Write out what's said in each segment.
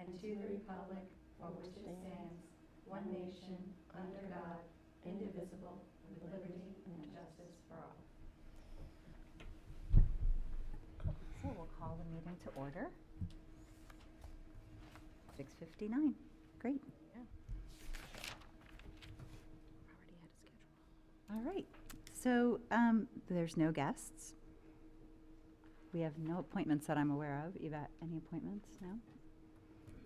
and to the republic for which it stands, one nation, under God, indivisible, with liberty and justice for all. So we'll call the meeting to order. 6:59. Great. Yeah. Already had a schedule. All right. So there's no guests. We have no appointments that I'm aware of. Yvette, any appointments? No?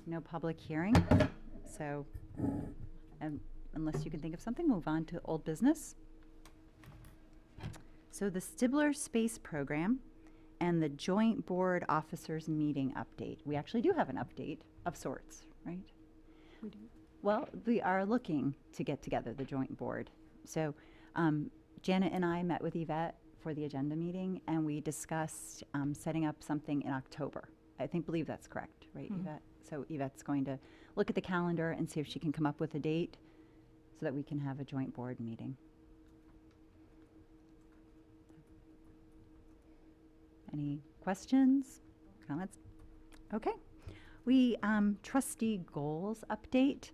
No public hearing. So unless you can think of something, move on to old business. So the Stibler Space Program and the Joint Board Officers Meeting update. We actually do have an update of sorts, right? We do. Well, we are looking to get together, the joint board. So Janet and I met with Yvette for the agenda meeting, and we discussed setting up something in October. Believe that's correct, right, Yvette? So Yvette's going to look at the calendar and see if she can come up with a date so that we can have a joint board meeting. Any questions, comments? Okay. We, trustee goals update.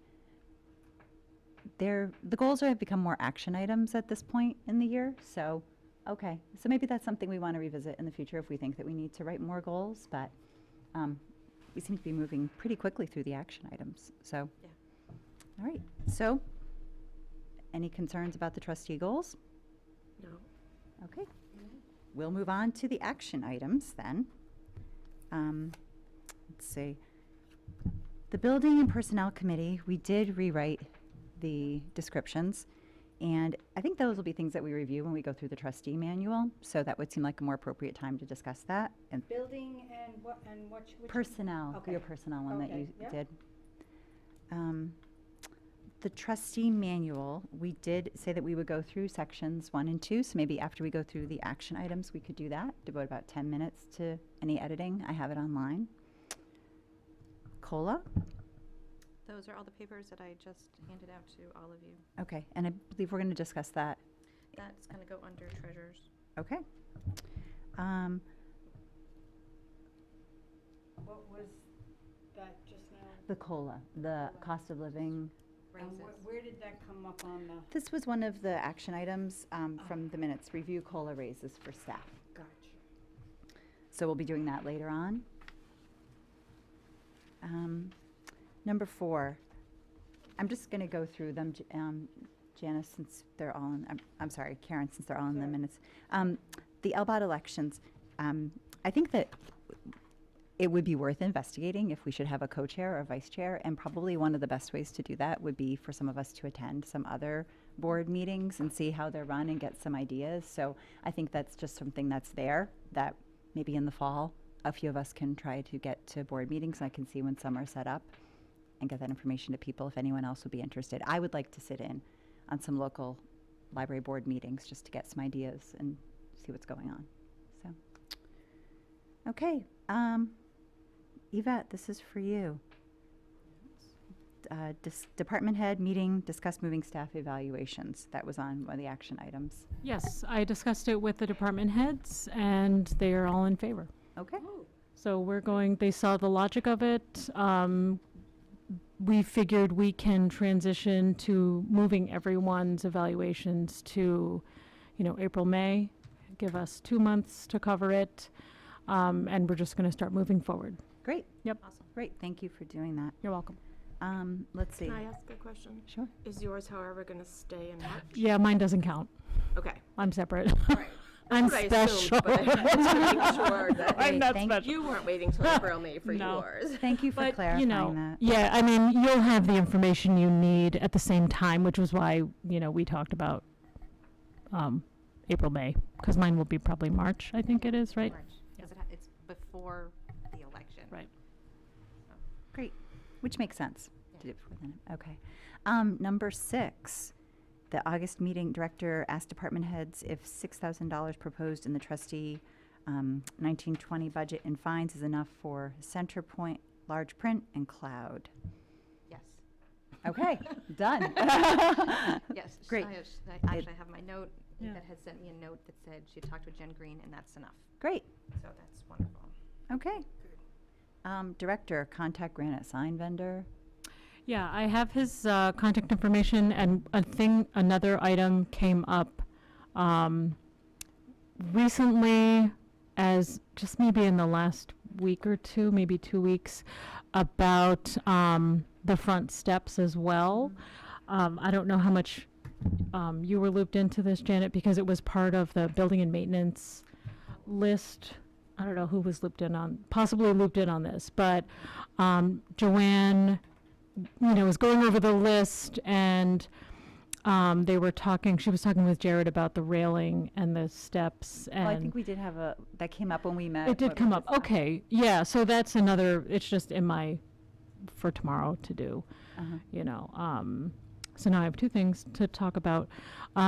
The goals have become more action items at this point in the year. So, okay. So maybe that's something we want to revisit in the future if we think that we need to write more goals. But we seem to be moving pretty quickly through the action items. So, Yeah. All right. So, any concerns about the trustee goals? No. Okay. We'll move on to the action items then. Let's see. The Building and Personnel Committee, we did rewrite the descriptions, and I think those will be things that we review when we go through the trustee manual, so that would seem like a more appropriate time to discuss that. And Building and which? personnel, Okay. your personnel one that Okay, you yep. did. The trustee manual, we did say that we would go through sections 1 and 2, so maybe after we go through the action items, we could do that, devote about 10 minutes to any editing. I have it online. COLA? Those are all the papers that I just handed out to all of you. Okay, and I believe we're going to discuss that. That's going to go under treasures. Okay. What was that just now? The COLA, the cost of living. And where did that come up on the? This was one of the action items from the minutes. Review COLA raises for staff. Gotcha. So we'll be doing that later on. Number 4, I'm just going to go through them, Janice, since they're all in, I'm sorry, Karen, since they're all in the Sure. minutes. The LBOT elections, I think that it would be worth investigating if we should have a co-chair or a vice chair, and probably one of the best ways to do that would be for some of us to attend some other board meetings and see how they're run and get some ideas. So I think that's just something that's there that maybe in the fall, a few of us can try to get to board meetings. I can see when some are set up and get that information to people if anyone else would be interested. I would like to sit in on some local library board meetings just to get some ideas and see what's going on. So, okay. Yvette, this is for you. Department head meeting, discuss moving staff evaluations. That was on one of the action items. Yes, I discussed it with the department heads, and they are all in favor. Okay. So they saw the logic of it. We figured we can transition to moving everyone's evaluations to, April, May, give us 2 months to cover it, and we're just going to start moving forward. Great. Yep. Awesome. Great. Thank you for doing that. You're welcome. Let's see. Can I ask a question? Sure. Is yours, however, going to stay in March? Yeah, mine doesn't count. Okay. I'm separate. Right. I'm That's what I assumed, special. but I just want to make sure that I'm not thank special. you weren't waiting till April, May for No. yours. Thank you for But, clarifying that. yeah, I mean, you'll have the information you need at the same time, which was why, we talked about April, May, because mine will be probably March, I think it is, right? March, because it's before the election. Right. Great, which makes sense to do it before then. Okay. Number 6, the August meeting director asked department heads if $6,000 proposed in the trustee 1920 budget and fines is enough for center point, large print, and cloud. Yes. Okay, done. Yes. Great. I have my note. Yeah. That had sent me a note that said she talked with Jen Green, and that's enough. Great. So that's wonderful. Okay. Director, contact granite sign vendor. Yeah, I have his contact information, and another item came up recently, as just maybe in the last week or two, maybe 2 weeks, about the front steps as well. I don't know how much you were looped into this, Janet, because it was part of the building and maintenance list. I don't know who was possibly looped in on this, but Joanne, was going over the list, and she was talking with Jared about the railing and the steps, and Well, I think we did have that came up when we met. it did what come was up. it? Okay, yeah, so that's it's just for tomorrow to do, Uh-huh. So now I have two things to talk about.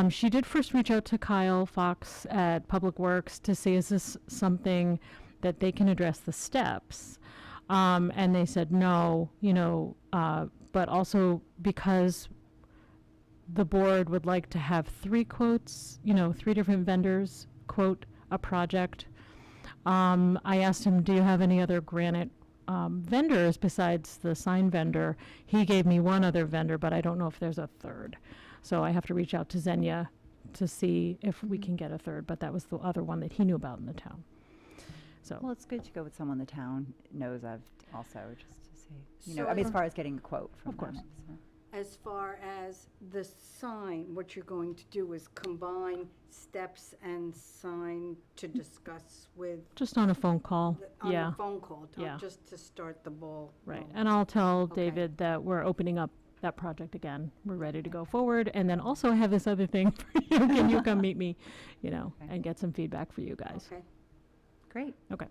She did first reach out to Kyle Fox at Public Works to see, is this something that they can address the steps? And they said no, but also because the board would like to have 3 quotes, 3 different vendors quote a project. I asked him, do you have any other granite vendors besides the sign vendor? He gave me one other vendor, but I don't know if there's a third. So I have to reach out to Xenia to see if we can get a third, but that was the other one that he knew about in the town. So, Well, it's good to go with someone the town knows of also, just to see, So as far as getting a quote from Of course. them, so. As far as the sign, what you're going to do is combine steps and sign to discuss with, just on a phone call. on Yeah, the phone call, Yeah. just to start the ball. right. rolling. And I'll tell Okay. David that we're opening up that project again. We're ready to go forward. And then also I have this other thing for you. Can you come meet me, and get some feedback for you guys? Okay. Great. Okay.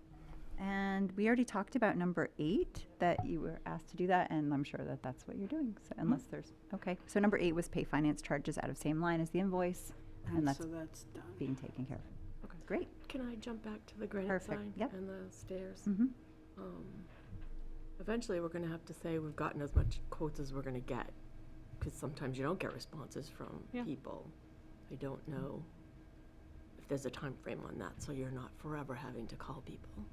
And we already talked about number 8, that you were asked to do that, and I'm sure that that's what you're doing, so unless there's, okay. So number 8 was pay finance charges out of same line as the invoice, and And that's so that's done. being taken care of. Okay. Great. Can I jump back to the granite Perfect, sign yep. and the stairs? Mm-hmm. Eventually, we're gonna have to say we've gotten as much quotes as we're gonna get, because sometimes you don't get responses from Yeah. people. I don't know if there's a time frame on that, so you're not forever having to call people.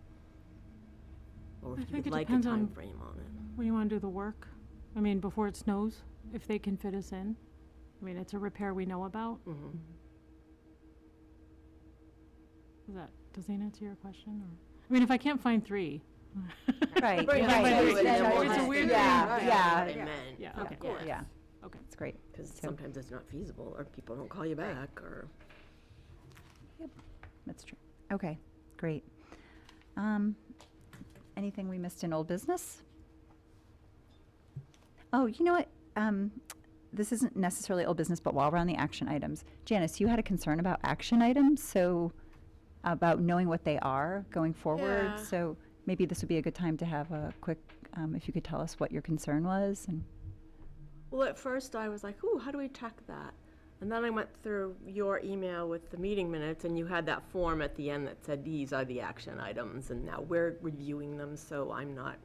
Or I if think you'd it like a depends on- time frame on it. When you want to do the work? I mean, before it snows, if they can fit us in? I mean, it's a repair we know about. Mhm. Does that answer your question? Or, I mean, if I can't find 3. Right, Right, right. yeah, It's- and then it's we'll a just weird do thing. that. Right, Yeah, What I yeah. meant. Yeah, yeah, okay. Yeah. yeah. Okay. It's great. Because So- sometimes it's not feasible, or people don't call you back, or. That's true. Okay, great. Anything we missed in old business? Oh, you know what? This isn't necessarily old business, but while we're on the action items, Janice, you had a concern about action items, so about knowing what they are going forward. Yeah. So maybe this would be a good time to have a quick, if you could tell us what your concern was. And Well, at first I was like, ooh, how do we track that? And then I went through your email with the meeting minutes, and you had that form at the end that said, these are the action items, and now we're reviewing them, so I'm not,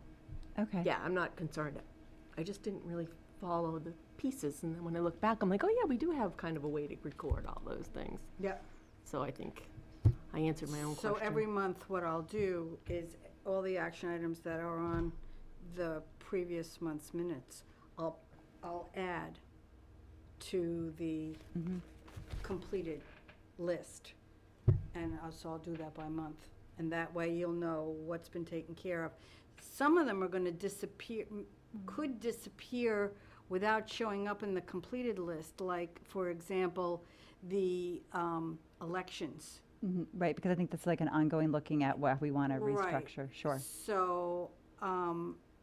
okay. yeah, I'm not concerned. I just didn't really follow the pieces, and then when I look back, I'm like, oh yeah, we do have kind of a way to record all those things. Yep. So I think I answered my own question. So every month, what I'll do is all the action items that are on the previous month's minutes, I'll add to the Mhm. completed list. And so I'll do that by month. And that way you'll know what's been taken care of. Some of them are gonna disappear, could disappear without showing up in the completed list, like, for example, the elections. Mhm, right, because I think that's like an ongoing looking at what we want to Right. restructure. Sure. So,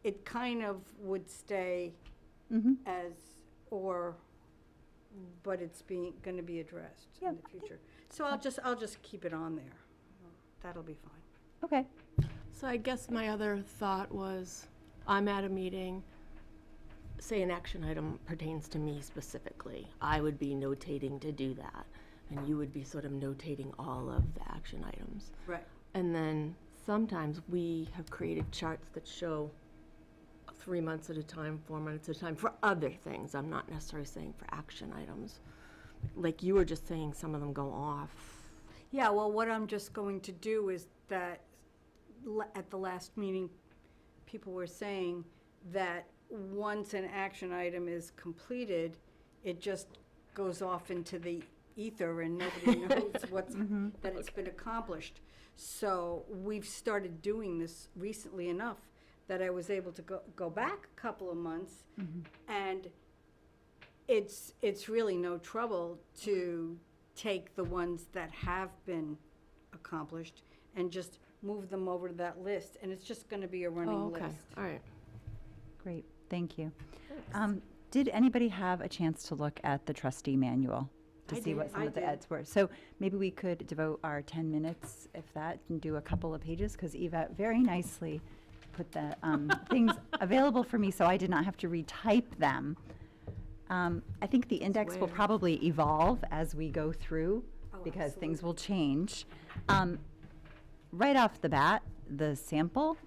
it kind of would stay Mm-hmm. but it's gonna be addressed Yeah, in the future. So I'll just keep it on there. That'll be fine. Okay. So I guess my other thought was, I'm at a meeting, say an action item pertains to me specifically. I would be notating to do that, and you would be sort of notating all of the action items. Right. And then sometimes we have created charts that show 3 months at a time, 4 months at a time for other things. I'm not necessarily saying for action items. Like you were just saying, some of them go off. Yeah, well, what I'm just going to do is that at the last meeting, people were saying that once an action item is completed, it just goes off into the ether and nobody knows that it's been accomplished. So we've started doing this recently enough that I was able to go back a couple of months, and it's really no trouble to take the ones that have been accomplished and just move them over to that list, and it's just gonna be a running Oh, list. okay, all right. Great, thank you. Did anybody have a chance to look at the trustee manual to I see what did. some I of the did. eds were? So maybe we could devote our 10 minutes, if that, and do a couple of pages, because Eva very nicely put the things available for me, so I did not have to retype them. I think the index will Swear. probably evolve as we go through, Oh, because things absolutely. will change. Right off the bat, the sample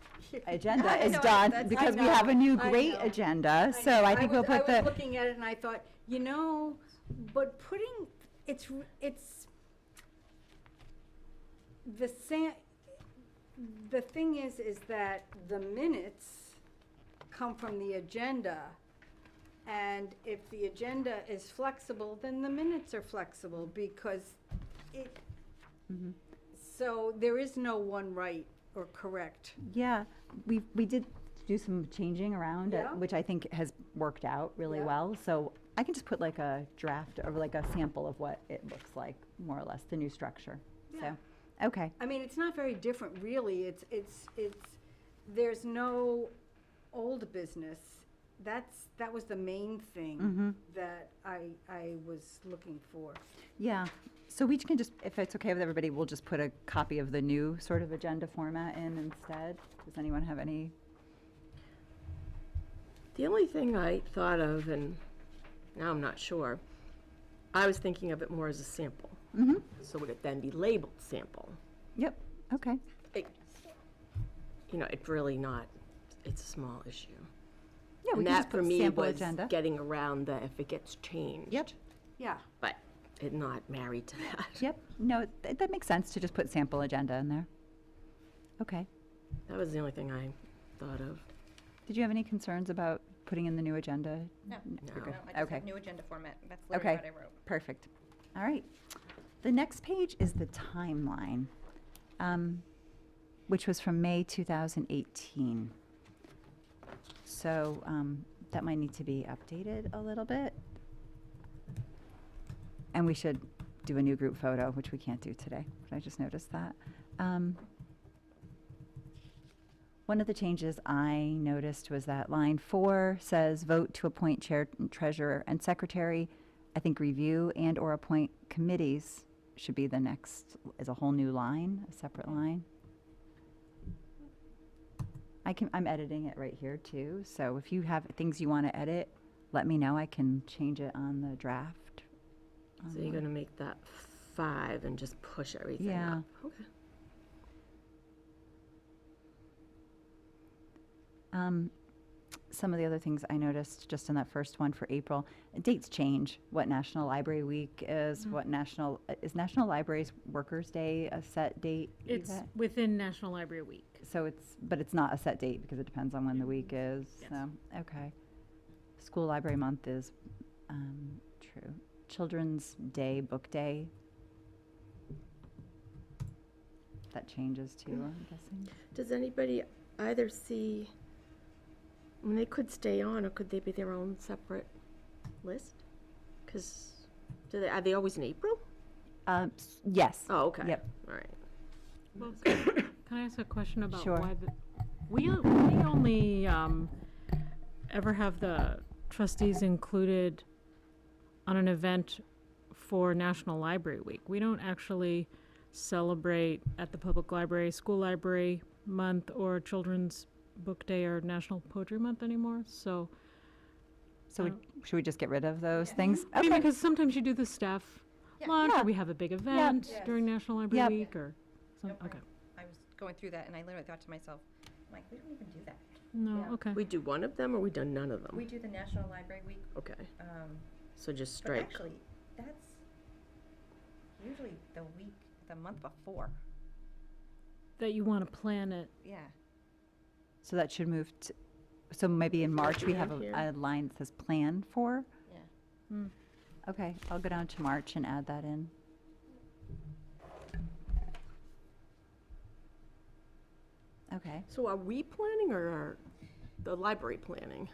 agenda I is know, done, that's- because I we have a know, new I great know. agenda, so I think we'll put I was the, looking at it and I thought, you know, but putting, it's the the thing is that the minutes come from the agenda, and if the agenda is flexible, then the minutes are flexible, because it, so there is no one right or correct. yeah, we did do some changing around, Yeah. which I think has worked out really Yeah. well, so I can just put like a draft, or like a sample of what it looks like, more or less, the new structure, Yeah. so, okay. I mean, it's not very different, really. It's, there's no old business. That was the main thing that I was looking for. Yeah, so we can just, if it's okay with everybody, we'll just put a copy of the new sort of agenda format in instead. Does anyone have any? The only thing I thought of, and now I'm not sure, I was thinking of it more as a sample. So would it then be labeled sample? Yep, okay. It- You know, it's really not, it's a small issue. Yeah, we And can that just for put me sample was agenda. getting around the, if it gets changed. Yep. Yeah. But it not married to that. Yep, no, that makes sense to just put sample agenda in there. Okay. That was the only thing I thought of. Did you have any concerns about putting in the new agenda? No, You're good. no, I just Okay. have new agenda format. That's literally Okay, what I wrote. perfect. All right. The next page is the timeline, which was from May 2018. So that might need to be updated a little bit. And we should do a new group photo, which we can't do today, but I just noticed that. One of the changes I noticed was that line 4 says vote to appoint chair, treasurer, and secretary. I think review and or appoint committees should be the next, is a whole new line, a separate line. I'm editing it right here too, so if you have things you want to edit, let me know. I can change it on the draft. So you're gonna make that 5 and just push everything Yeah. up? Okay. Some of the other things I noticed just in that first one for April, dates change. What National Library Week is, what is National Libraries Workers' Day a set date? It's Yvette? within National Library Week. So but it's not a set date because it depends on when the week is, Yes. so, okay. School Library Month is, true. Children's Day, Book Day. That changes too, I'm guessing. Does anybody either see, I mean, they could stay on, or could they be their own separate list? Because, are they always in April? Yes. Oh, okay. Yep. All right. Well, can I ask a question about Sure. why we only ever have the trustees included on an event for National Library Week. We don't actually celebrate at the public library, school library month, or Children's Book Day or National Poetry Month anymore, so. So should we just get rid of those things? I mean, Okay. because sometimes you do the staff Yeah. lunch, Yeah. or we have a big event Yes. during National Library Yep. Week, or some, Nope. okay. I was going through that and I literally thought to myself, Mike, we don't even do that. No, Yeah. okay. We do one of them, or we done none of them? We do the National Library Week, Okay, um, so just but strike. actually, that's usually the month before. That you want to plan it. Yeah. So that should move to, so maybe in March we have Here. a line that says plan for? Yeah. Mm. Okay, I'll go down to March and add that in. Okay. So are we planning or are the library planning?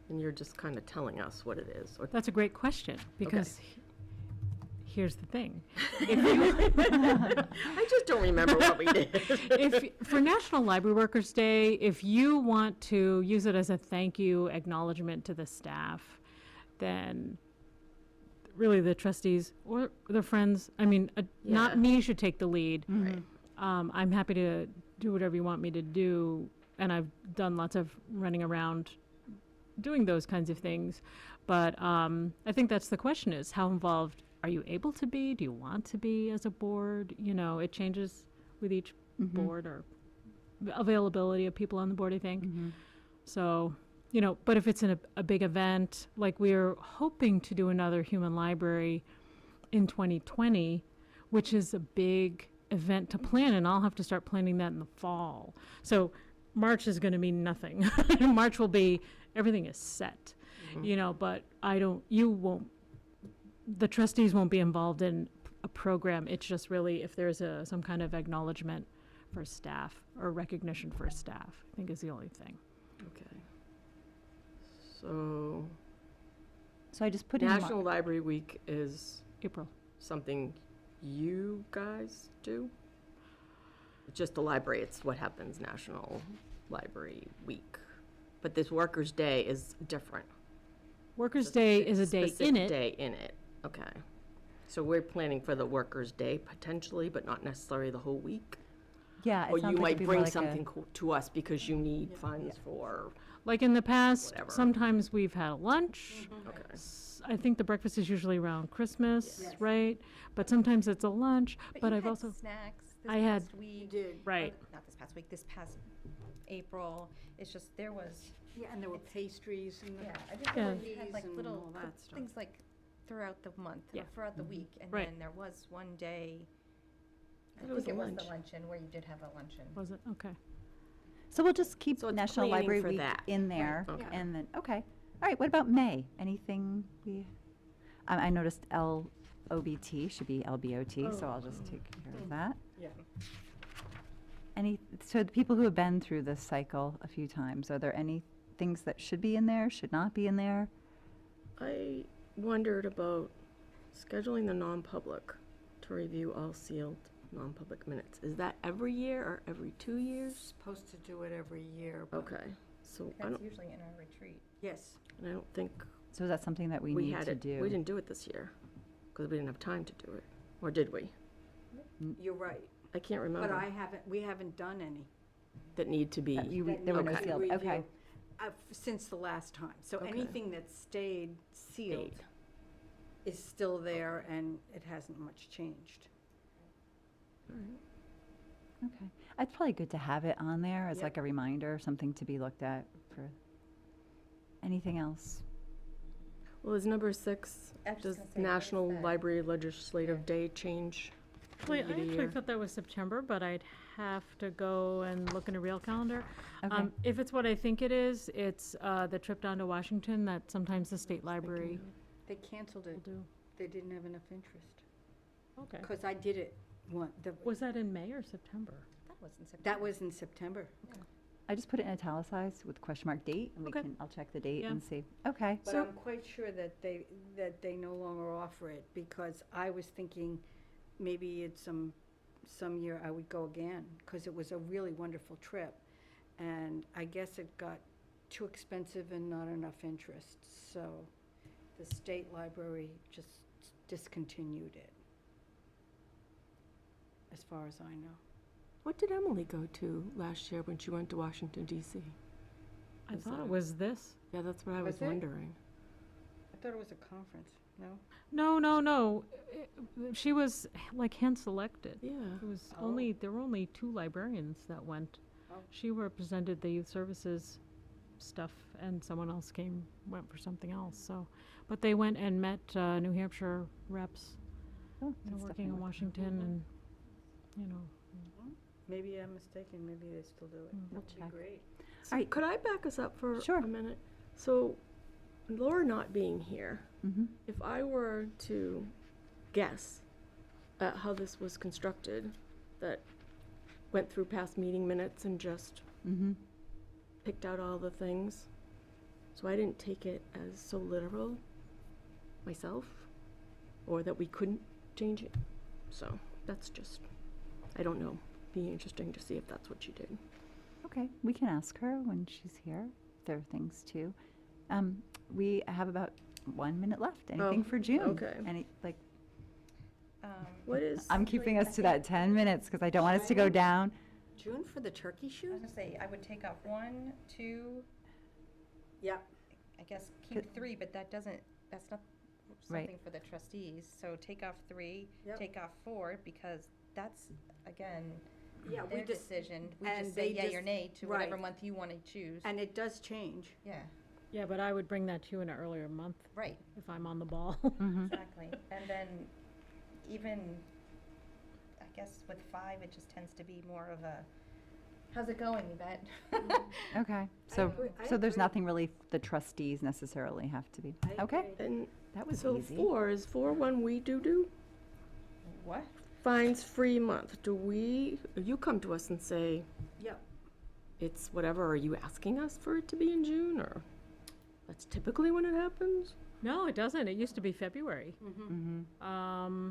And you're just kind of telling us what it is, or That's a great question, because here's the thing. I just don't remember what we did. If, for National Library Workers' Day, if you want to use it as a thank you acknowledgement to the staff, then really the trustees or their friends, I mean, Yeah. not me should take the lead. Right. I'm happy to do whatever you want me to do, and I've done lots of running around doing those kinds of things. But I think that's the question, is how involved are you able to be? Do you want to be as a board? You know, it changes with each board, or the availability of people on the board, I think. So, you know, but if it's in a big event, like we're hoping to do another human library in 2020, which is a big event to plan, and I'll have to start planning that in the fall. So March is going to mean nothing. March will be, everything is set, you know, but the trustees won't be involved in a program. It's just really if there's some kind of acknowledgement for staff or recognition for staff, I think is the only thing. Okay. So So I just put in National Library Week is April. something you guys do? Just the library, it's what happens National Library Week. But this Workers' Day is different. Workers' Day is a day in Specific it. day in it, okay. So we're planning for the Workers' Day potentially, but not necessarily the whole week? Yeah, it Or sounds you like might it'd be more bring like a- something to us because you need funds for, Like in the past, Whatever. sometimes we've had a lunch. okay. I think the breakfast is usually around Christmas, Yes. right? But sometimes it's a lunch, but you I've had also, snacks this I had- past week. did. right. Not this past week, this past April. It's just, there was, Yeah, and there were pastries and yeah, I Yeah. just remember we had like and little all that stuff. things like throughout the month, or Yeah. throughout the week. And Right. then there was one day, I It was think a it was the lunch. luncheon where you did have a luncheon. Was it? Okay. So we'll just keep So it's National planning Library for Week that. in there, Okay. and then, okay. All right, what about May? Anything I noticed LOBT should be LBOT, so I'll just take care of that. Yeah. So the people who have been through this cycle a few times, are there any things that should be in there, should not be in there? I wondered about scheduling the non-public to review all sealed non-public minutes. Is that every year or every 2 years? Supposed to do it every year, but Okay, so I That's don't, usually in our retreat. yes. and I don't think So is that something that we we need had to it, do? we didn't do it this year, because we didn't have time to do it. Or did we? You're right. I can't But remember. we haven't done any. That need to be, There were no that need sealed, review, okay. Since the last time. So Okay. anything that stayed sealed Eight. is still there and it hasn't much changed. Okay. It's probably good to have it on there as Yep. like a reminder, something to be looked at for, anything else? well, is number 6, I was just does gonna say, what is National that? Library Legislative Day change? Actually, I year to actually year? thought that was September, but I'd have to go and look in a real calendar. Okay. If it's what I think it is, it's the trip down to Washington that sometimes the state library They canceled will it. do. They didn't have enough interest. Okay. Because I did it Was that in May or September? That was in September. that was in September. I just put it in italicized with question mark date, and Okay. I'll check the date Yeah. and see. Okay. But I'm quite sure that they no longer offer it because I was thinking maybe it's some year I would go again because it was a really wonderful trip. And I guess it got too expensive and not enough interest. So the state library just discontinued it, as far as I know. What did Emily go to last year when she went to Washington DC? I Is thought that- it was this. Yeah, that's what I was Was it? wondering. I thought it was a conference, no? No. She was like hand-selected. Yeah. It was Oh. there were only 2 librarians that went. Oh. She represented the youth services stuff, and someone else went for something else, so. But they went and met New Hampshire reps, Oh, you know, that's working in definitely- Washington, and, you know. Maybe I'm mistaken, maybe they still do it. Mm. That would be check. great. So Alright. could I back us up for Sure. a minute? So Laura not being here, Mm-hmm. if I were to guess at how this was constructed, that went through past meeting minutes and just Mm-hmm. picked out all the things, so I didn't take it as so literal myself, or that we couldn't change it. So that's just, I don't know, be interesting to see if that's what you did. Okay, we can ask her when she's here. If there are things too. We have about 1 minute left. Anything Oh, for June? okay. Any, like, What is, I'm keeping us to that 10 minutes because I don't want us to go down. June for the turkey I was shoot? gonna say, I would take off 1, 2, Yep. I guess Good. keep 3, but that's not Right. something for the trustees. So take off 3, Yep. take off 4, because that's, again, Yeah, we their just, decision. We and just say they yay or just- nay to whatever right. month you wanna choose. and it does change. Yeah, Yeah, but I would bring that to you in an earlier month right, if I'm on the ball. Mm-hmm. exactly. And then even, I guess with 5, it just tends to be more of a, how's it going, Yvette? Okay, so, agree- I so there's agree. nothing really the trustees necessarily have to be. I Okay, agree. and that was so easy. 4, is 4 when we do? What? Fines free month, you come to us and say, Yep. it's whatever, are you asking us for it to be in June, or that's typically when it happens? No, it doesn't. It used to be February. Mm-hmm.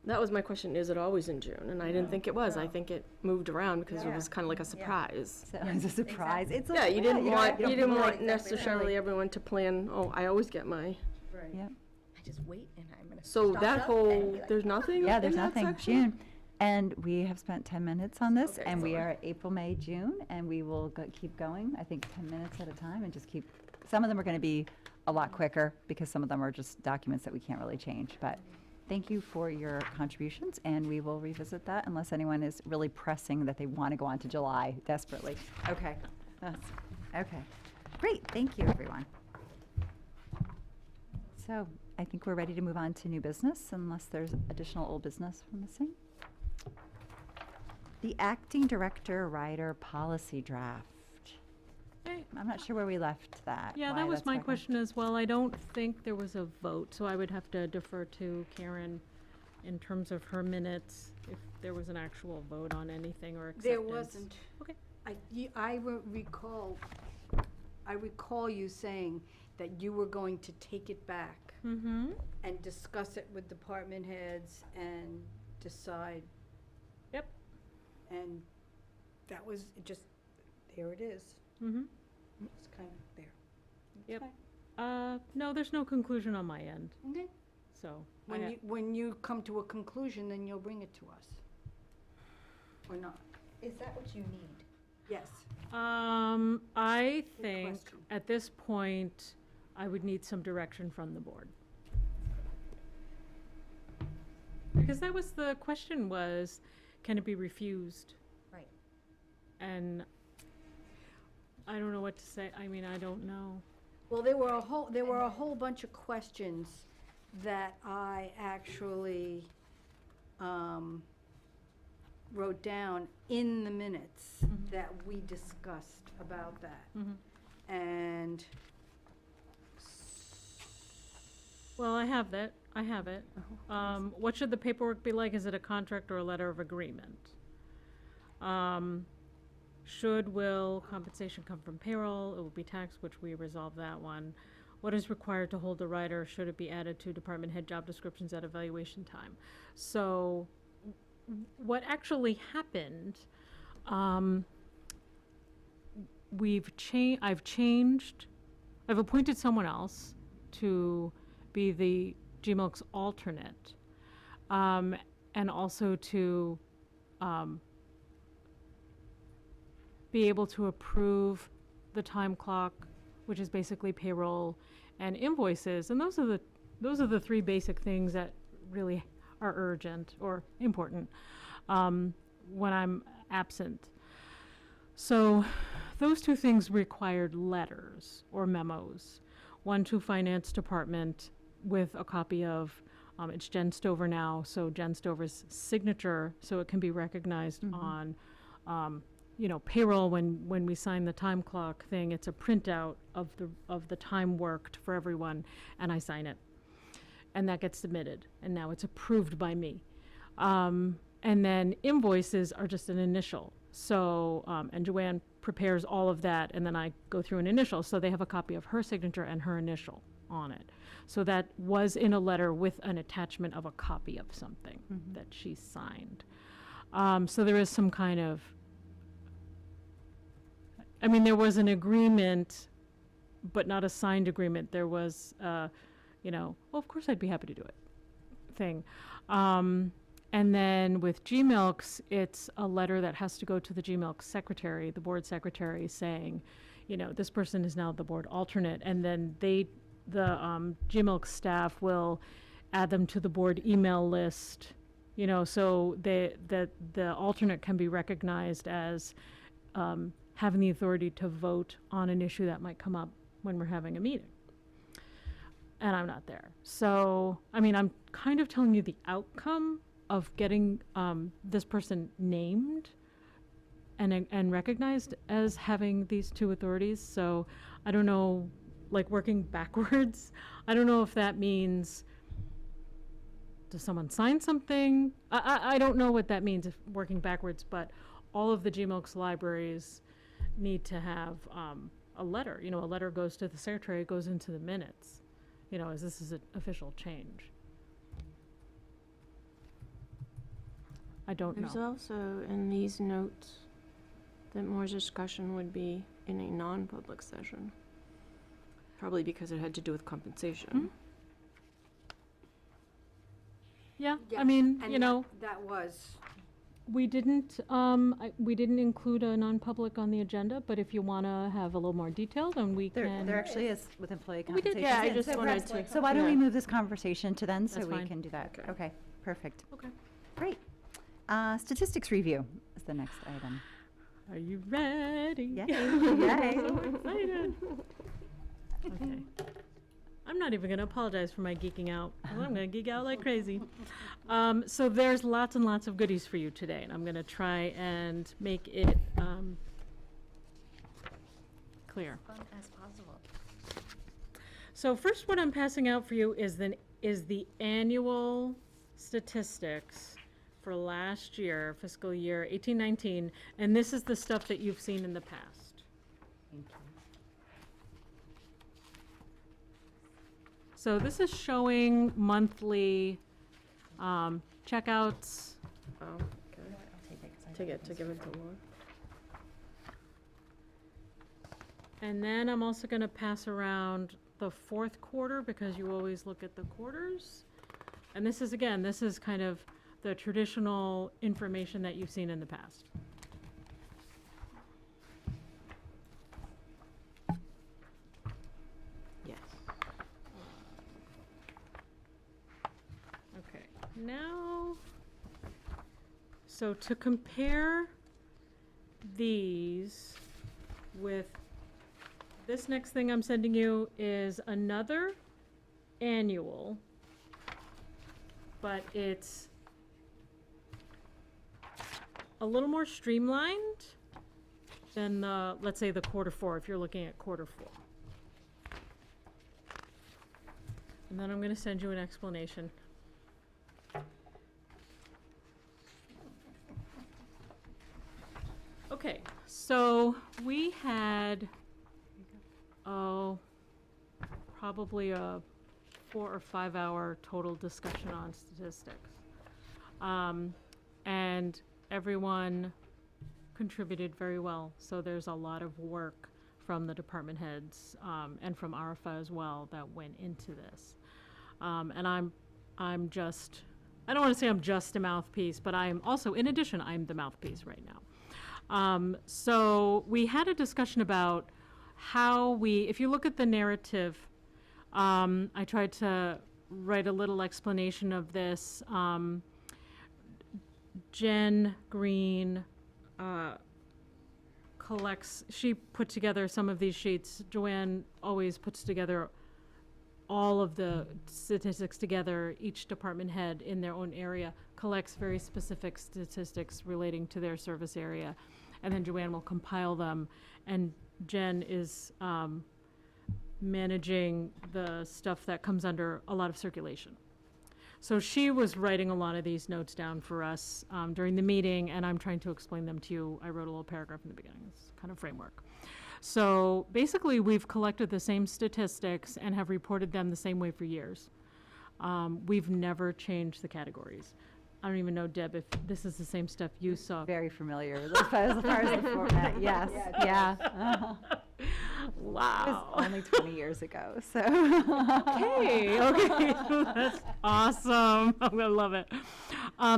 That was my question, is it always in June? And I didn't think it was, I think it moved around because it Yeah. was kind of like a surprise. So it's a surprise. exactly. It's a, Yeah, you didn't want, don't you didn't really- want exactly necessarily everyone to plan, oh, I always get my, Right. Yep. I just wait and I'm gonna so stock that up whole, and be like, there's nothing Yeah, in there's that nothing. section? June. And we have spent 10 minutes on this, Okay, and we sorry. are at April, May, June, and we will keep going, I think 10 minutes at a time, and just keep, some of them are going to be a lot quicker, because some of them are just documents that we can't really change. But thank you for your contributions, and we will revisit that unless anyone is really pressing that they want to go on to July desperately. Okay. Okay. Great. Thank you, everyone. So I think we're ready to move on to new business unless there's additional old business we're missing. The acting director rider policy draft. Hey. I'm not sure where we left that. Yeah, why that was that's my back on. question as well. I don't think there was a vote, so I would have to defer to Karen in terms of her minutes, if there was an actual vote on anything or acceptance. There wasn't. Okay. I recall you saying that you were going to take it back Mm-hmm. and discuss it with department heads and decide. Yep. And that was just, there it is. Mm-hmm. It's kind of there. Yep. Okay. No, there's no conclusion on my end, Okay. so. When you come to a conclusion, then you'll bring it to us. Or not? Is that what you need? Yes. I Good think question. at this point, I would need some direction from the board. Because that was, the question was, can it be refused? Right. And I don't know what to say. I mean, I don't know. Well, there were a whole bunch of questions that I actually wrote down in the minutes that we discussed about that. Mhm. And Well, I have that. I have it. What should the paperwork be like? Is it a contract or a letter of agreement? Will compensation come from payroll? It will be taxed, which we resolved that one. What is required to hold a rider? Should it be added to department head job descriptions at evaluation time? So what actually happened, I've appointed someone else to be the GMILK's alternate, and also to be able to approve the time clock, which is basically payroll and invoices. And those are the three basic things that really are urgent or important when I'm absent. So those two things required letters or memos. One to finance department with a copy of, it's Jen Stover now, so Jen Stover's signature, so it can be recognized on payroll, when we sign the time clock thing, it's a printout of the time worked for everyone, and I sign it. And that gets submitted, and now it's approved by me. And then invoices are just an initial. So, and Joanne prepares all of that, and then I go through an initial. So they have a copy of her signature and her initial on it. So that was in a letter with an attachment of a copy of something that she signed. So there is some kind of, there was an agreement, but not a signed agreement. There was, well, of course I'd be happy to do it thing. And then with GMILKs, it's a letter that has to go to the GMILK secretary, the board secretary, saying, this person is now the board alternate. And then the GMILK staff will add them to the board email list, so that the alternate can be recognized as having the authority to vote on an issue that might come up when we're having a meeting. And I'm not there. So, I'm kind of telling you the outcome of getting this person named and recognized as having these two authorities. So I don't know, like working backwards, I don't know if that means, does someone sign something? I don't know what that means, if working backwards, but all of the GMILK's libraries need to have a letter. A letter goes to the secretary, it goes into the minutes, as this is an official change. I don't know. There's also in these notes that more discussion would be in a non-public session. Probably because it had to do with compensation. Yeah, Yeah, and That was, we didn't include a non-public on the agenda, but if you want to have a little more detail, then we There can. actually is with employee We did, compensation. Yeah, I So just wanted perhaps- to. So why don't we yeah. move this conversation to then, so That's we fine. can do that? Okay. Okay, perfect. Okay. Great. Statistics review is the next item. Are you ready? Yay, yay. So excited. Okay. I'm not even going to apologize for my geeking out. 'Cause I'm going to geek out like crazy. So there's lots and lots of goodies for you today, and I'm going to try and make it clear. Fun as possible. So first, what I'm passing out for you is the annual statistics for last year, fiscal year 18-19, and this is the stuff that you've seen in the past. Thank you. So this is showing monthly checkouts. Oh, okay. To give it to Laura. And then I'm also going to pass around the fourth quarter, because you always look at the quarters. And this is kind of the traditional information that you've seen in the past. Yes. Okay, now, so to compare these with this next thing I'm sending you is another annual, but it's a little more streamlined than the, let's say, the quarter four, if you're looking at quarter four. And then I'm going to send you an explanation. Okay, so we had, probably a 4 or 5 hour total discussion on statistics. And everyone contributed very well. So there's a lot of work from the department heads and from ARFA as well that went into this. And I'm just, I don't want to say I'm just a mouthpiece, but I'm also, in addition, I'm the mouthpiece right now. So we had a discussion about how if you look at the narrative, I tried to write a little explanation of this. Jen Green collects, she put together some of these sheets. Joanne always puts together all of the statistics together. Each department head in their own area collects very specific statistics relating to their service area. and then Joanne will compile them, and Jen is managing the stuff that comes under a lot of circulation. So she was writing a lot of these notes down for us during the meeting, and I'm trying to explain them to you. I wrote a little paragraph in the beginning. It's kind of framework. So basically, we've collected the same statistics and have reported them the same way for years. We've never changed the categories. I don't even know, Deb, if this is the same stuff you saw. Very familiar as far as the format, yes, yeah. It was Wow. only 20 years ago, so. Okay, that's awesome. I'm gonna love it.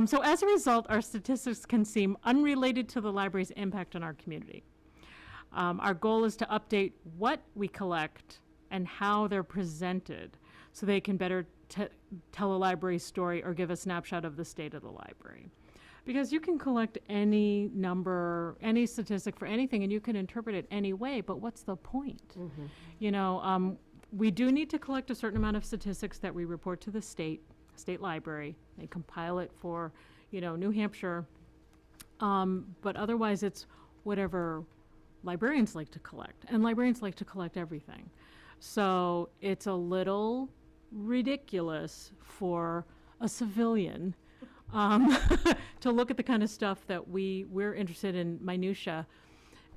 So as a result, our statistics can seem unrelated to the library's impact on our community. Our goal is to update what we collect and how they're presented so they can better tell a library story or give a snapshot of the state of the library. Because you can collect any number, any statistic for anything, and you can interpret it any way, but what's the point? You know, we do need to collect a certain amount of statistics that we report to the state library. They compile it for, you know, New Hampshire. But otherwise, it's whatever librarians like to collect, and librarians like to collect everything. So it's a little ridiculous for a civilian to look at the kind of stuff that we're interested in, minutia.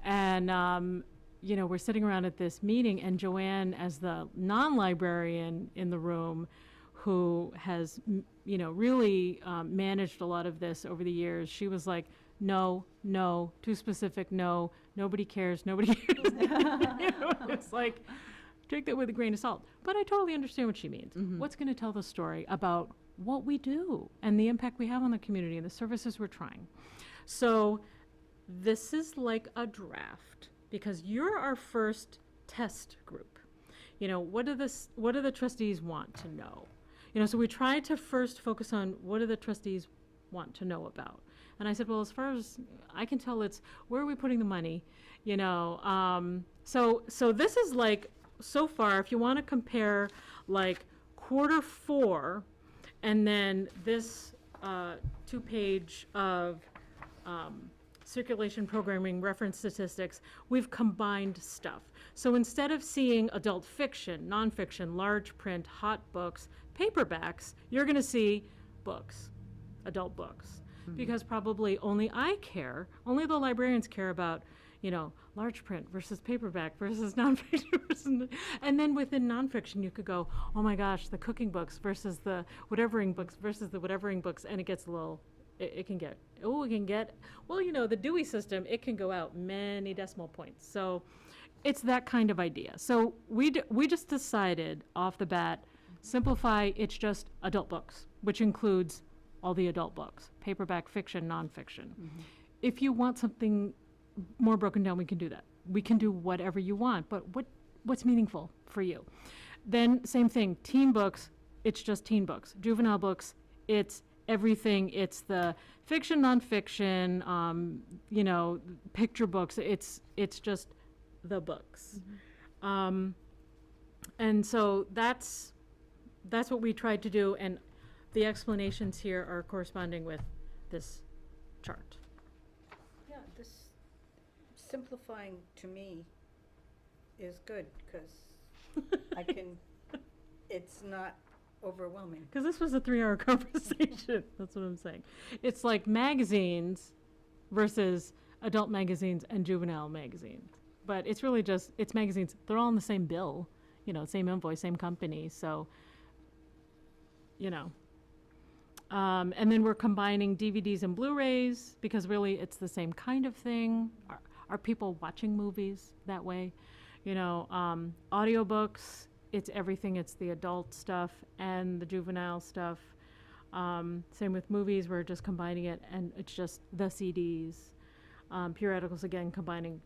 And, you know, we're sitting around at this meeting, and Joanne, as the non-librarian in the room, who has, you know, really managed a lot of this over the years, she was like, no, too specific, no, nobody cares, nobody cares. You know, it's like, take that with a grain of salt. But I totally understand what she means. What's going to tell the story about what we do and the impact we have on the community and the services we're trying? So this is like a draft, because you're our first test group. You know, what do the trustees want to know? You know, so we try to first focus on what do the trustees want to know about. And I said, well, as far as I can tell, it's where are we putting the money? You know, so this is like, so far, if you want to compare like Q4 and then this 2-page of circulation programming reference statistics, we've combined stuff. So instead of seeing adult fiction, nonfiction, large print, hot books, paperbacks, you're going to see books, adult books. Because probably only the librarians care about, you know, large print versus paperback versus nonfiction. And then within nonfiction, you could go, oh my gosh, the cooking books versus the whatevering books versus the whatevering books. And it gets a little, it can get, well, you know, the Dewey system, it can go out many decimal points. So it's that kind of idea. So we just decided off the bat, simplify, it's just adult books, which includes all the adult books, paperback, fiction, nonfiction. If you want something more broken down, we can do that. We can do whatever you want, but what's meaningful for you? Then same thing, teen books, it's just teen books. Juvenile books, it's everything. It's the fiction, nonfiction, you know, picture books. It's just the books. And so that's what we tried to do, and the explanations here are corresponding with this chart. Yeah, this simplifying to me is good, because I can, it's not overwhelming. Because this was a 3-hour conversation. That's what I'm saying. It's like magazines versus adult magazines and juvenile magazines. But it's really just, it's magazines. They're all on the same bill, you know, same invoice, same company. So, you know. And then we're combining DVDs and Blu-rays, because really it's the same kind of thing. Are people watching movies that way? You know, audiobooks, it's everything. It's the adult stuff and the juvenile stuff. Same with movies, we're just combining it, and it's just the CDs. Periodicals, again, combining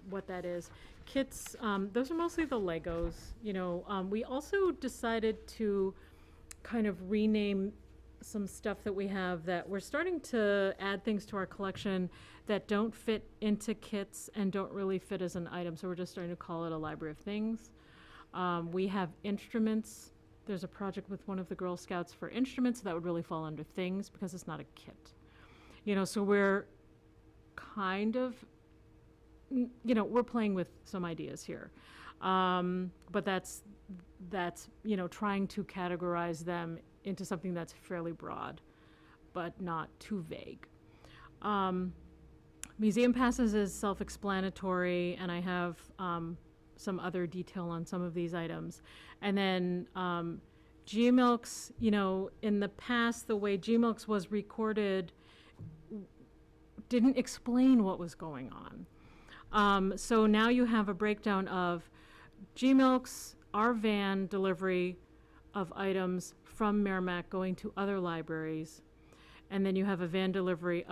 what that is. Kits, those are mostly the Legos. You know, we also decided to kind of rename some stuff that we have, that we're starting to add things to our collection that don't fit into kits and don't really fit as an item. So we're just starting to call it a library of things. We have instruments. There's a project with one of the Girl Scouts for instruments that would really fall under things, because it's not a kit. You know, so we're kind of we're playing with some ideas here. But that's, trying to categorize them into something that's fairly broad, but not too vague. Museum passes is self-explanatory, and I have some other detail on some of these items. And then GMILKs, in the past, the way GMILKs was recorded didn't explain what was going on. So now you have a breakdown of GMILKs, our van delivery of items from Merrimack going to other libraries. And then you have a van delivery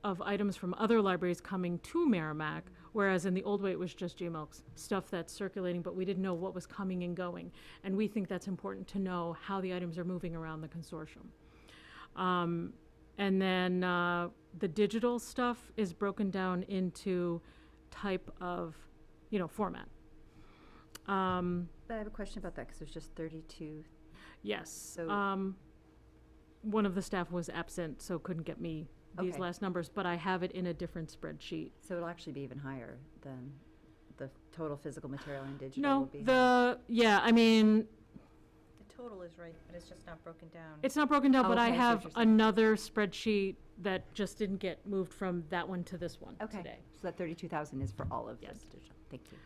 of items from other libraries coming to Merrimack, whereas in the old way it was just GMILKs, stuff that's circulating, but we didn't know what was coming and going. And we think that's important to know how the items are moving around the consortium. And then the digital stuff is broken down into type of, format. But I have a question about that, because there's just 32. Yes. So- One of the staff was absent, so couldn't get me these Okay. last numbers, but I have it in a different spreadsheet. So it'll actually be even higher than the total physical material and digital will No, be. The total is right, but it's just not broken down. it's not broken down, but I Okay, I see what have you're saying. another spreadsheet that just didn't get moved from that one to this one Okay, today. so that 32,000 is for all of Yes. this digital. Thank you.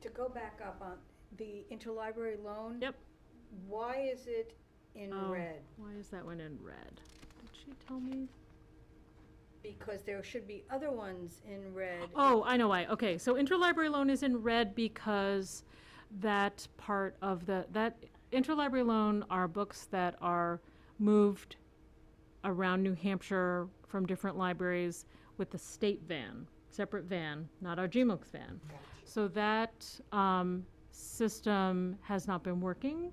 To go back up on the interlibrary loan. Yep. Why is it in Oh. red? Why is that one in red? Did she tell me? Because there should be other ones in red. Oh, I know why. Okay, so interlibrary loan is in red because that part of that interlibrary loan are books that are moved around New Hampshire from different libraries with the state van, separate van, not our GMILKs van. So that system has not been working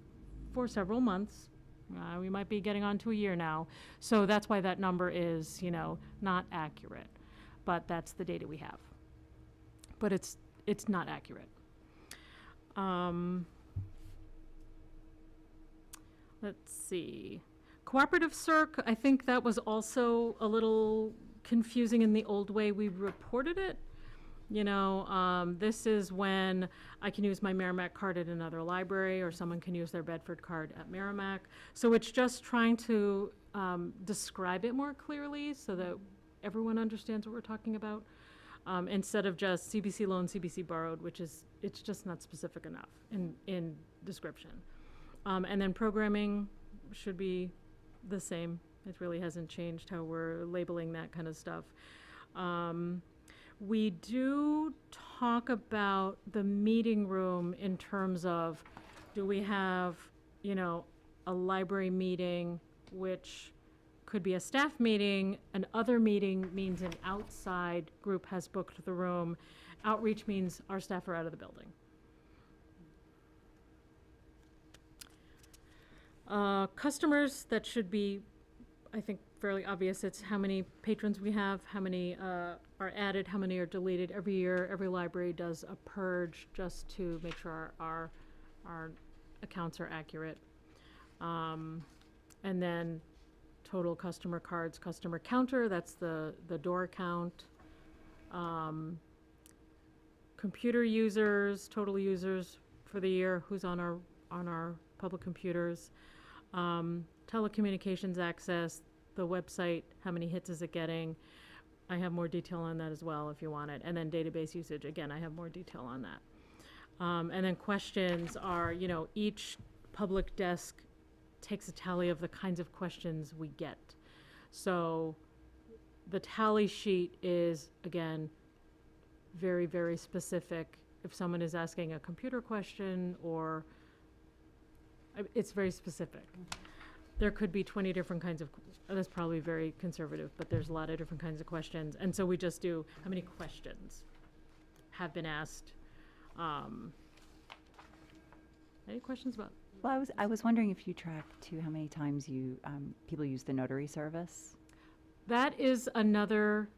for several months. We might be getting on to a year now. So that's why that number is, not accurate. But that's the data we have. But it's not accurate. Let's see. Cooperative Circ, I think that was also a little confusing in the old way we reported it. This is when I can use my Merrimack card at another library, or someone can use their Bedford card at Merrimack. So it's just trying to describe it more clearly so that everyone understands what we're talking about, instead of just CBC loan, CBC borrowed, it's just not specific enough in description. And then programming should be the same. It really hasn't changed how we're labeling that kind of stuff. We do talk about the meeting room in terms of, do we have, a library meeting, which could be a staff meeting. An other meeting means an outside group has booked the room. Outreach means our staff are out of the building. Customers, that should be, I think, fairly obvious. It's how many patrons we have, how many are added, how many are deleted. Every year, every library does a purge just to make sure our accounts are accurate. And then total customer cards, customer counter, that's the door count. Computer users, total users for the year, who's on our public computers. Telecommunications access, the website, how many hits is it getting? I have more detail on that as well if you want it. And then database usage, again, I have more detail on that. And then questions are, each public desk takes a tally of the kinds of questions we get. So the tally sheet is, again, very, very specific. If someone is asking a computer question, or it's very specific. There could be 20 different kinds of, that's probably very conservative, but there's a lot of different kinds of questions. And so we just do how many questions have been asked. Any questions about? Well, I was wondering if you track too how many times people use the notary service. That is another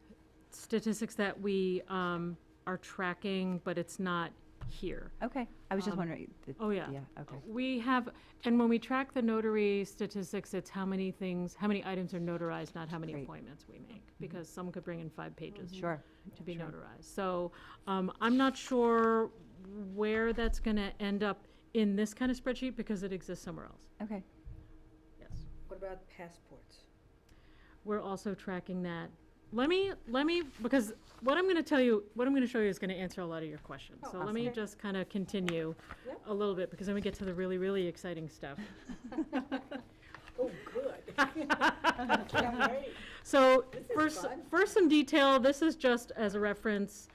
statistics that we are tracking, but it's not here. Okay. I was just wondering. Oh, yeah. Yeah, okay. We have, and when we track the notary statistics, it's how many items are notarized, not how many Great. appointments we make, because someone could bring in 5 pages Sure. to be Sure. notarized. So, I'm not sure where that's gonna end up in this kind of spreadsheet, because it exists somewhere else. Okay. Yes. What about passports? We're also tracking that. Let me, because what I'm gonna show you is gonna answer a lot of your questions. Oh, So let me awesome. just kind of continue Yep. a little bit, because then we get to the really, really exciting stuff. Oh, good. Can't wait. So This is fun. first some detail, this is just as a reference,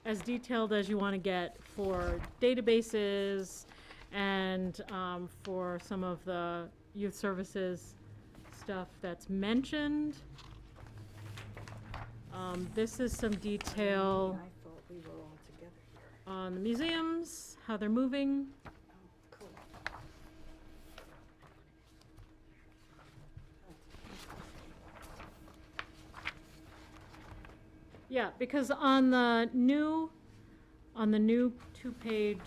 as detailed as you want to get for databases and for some of the youth services stuff that's mentioned. This is some detail I thought we were all together here. on the museums, how they're moving. Oh, cool. Yeah, because on the new 2-page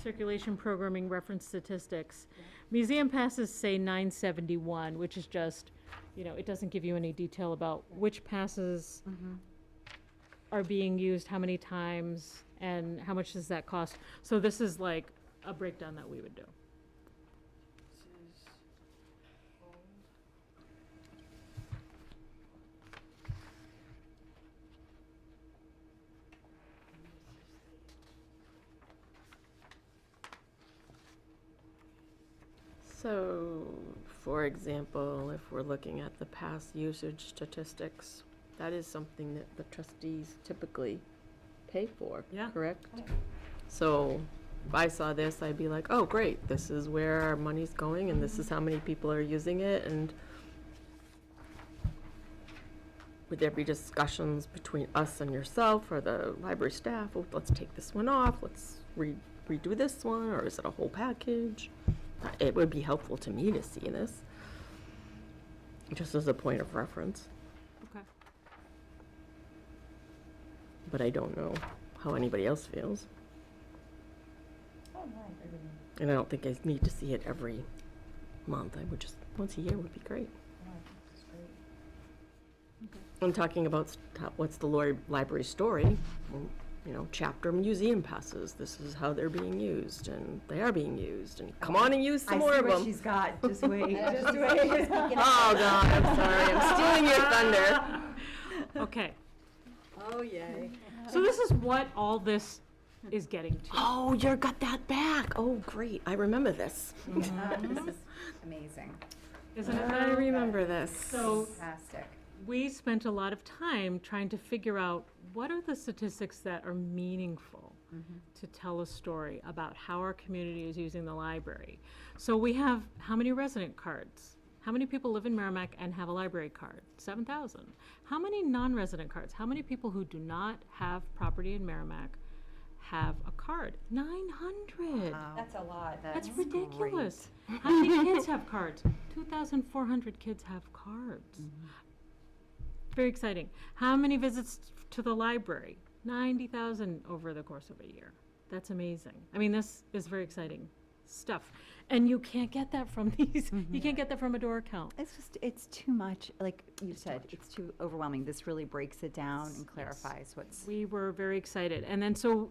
circulation programming reference statistics, museum passes say 971, which is just, it doesn't give you any detail about which passes are being used, how many times, and how much does that cost. So this is like a breakdown that we would do. This is old. So, for example, if we're looking at the past usage statistics, that is something that the trustees typically pay for, Yeah. correct? So, if I saw this, I'd be like, oh, great, this is where our money's going, and this is how many people are using it, and would there be discussions between us and yourself, or the library staff, oh, let's take this one off, let's redo this one, or is it a whole package? It would be helpful to me to see this, just as a point of reference, Okay. but I don't know how anybody else feels. Oh, nice. And I don't think I need to see it every month. I would just, once a year would be great. I'm talking about what's the library story, well, chapter museum passes. This is how they're being used, and they are being used, and come on and use some more of them. she's got. Just wait. Just Oh, God, I'm sorry. I'm stealing your thunder. Okay. Oh, yay. So this is what all this is getting to. Oh, you got that back. Oh, great. I remember this. This is amazing. Isn't it? I remember this. So Fantastic. we spent a lot of time trying to figure out what are the statistics that are meaningful to tell a story about how our community is using the library. So we have how many resident cards? How many people live in Merrimack and have a library card? 7,000. How many non-resident cards? How many people who do not have property in Merrimack have a card? 900. That's a lot. That's ridiculous. How many kids have cards? 2,400 kids have cards. Very exciting. How many visits to the library? 90,000 over the course of a year. That's amazing. I mean, this is very exciting stuff. And you can't get that from these, you can't get that from a door account. It's too much, like you said, it's too overwhelming. This really breaks it down and clarifies what's. We were very excited. And then so,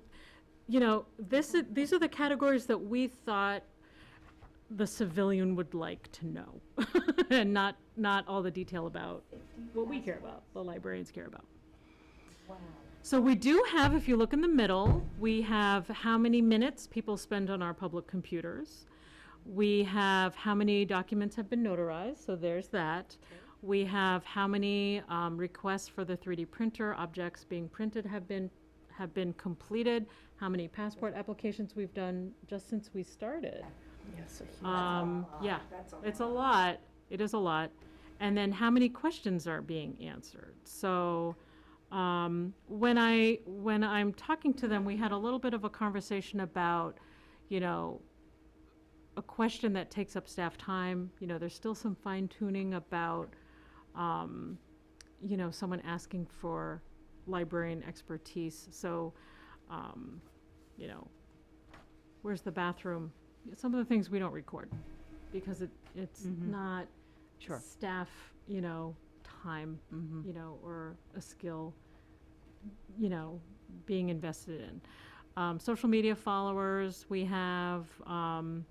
these are the categories that we thought the civilian would like to know. And not all the detail about what we care about, the librarians care about. Wow. So we do have, if you look in the middle, we have how many minutes people spend on our public computers. We have how many documents have been notarized, so there's that. We have how many requests for the 3D printer objects being printed have been completed, how many passport applications we've done just since we started. Yes, Yeah, it's a lot. It is a lot. And then how many questions are being answered? So when I'm talking to them, we had a little bit of a conversation about, a question that takes up staff time. There's still some fine tuning about, someone asking for librarian expertise. So, where's the bathroom? Some of the things we don't record because it's Mhm. not Sure. staff, time, Mhm. or a skill, being invested in. Social media followers, we have, and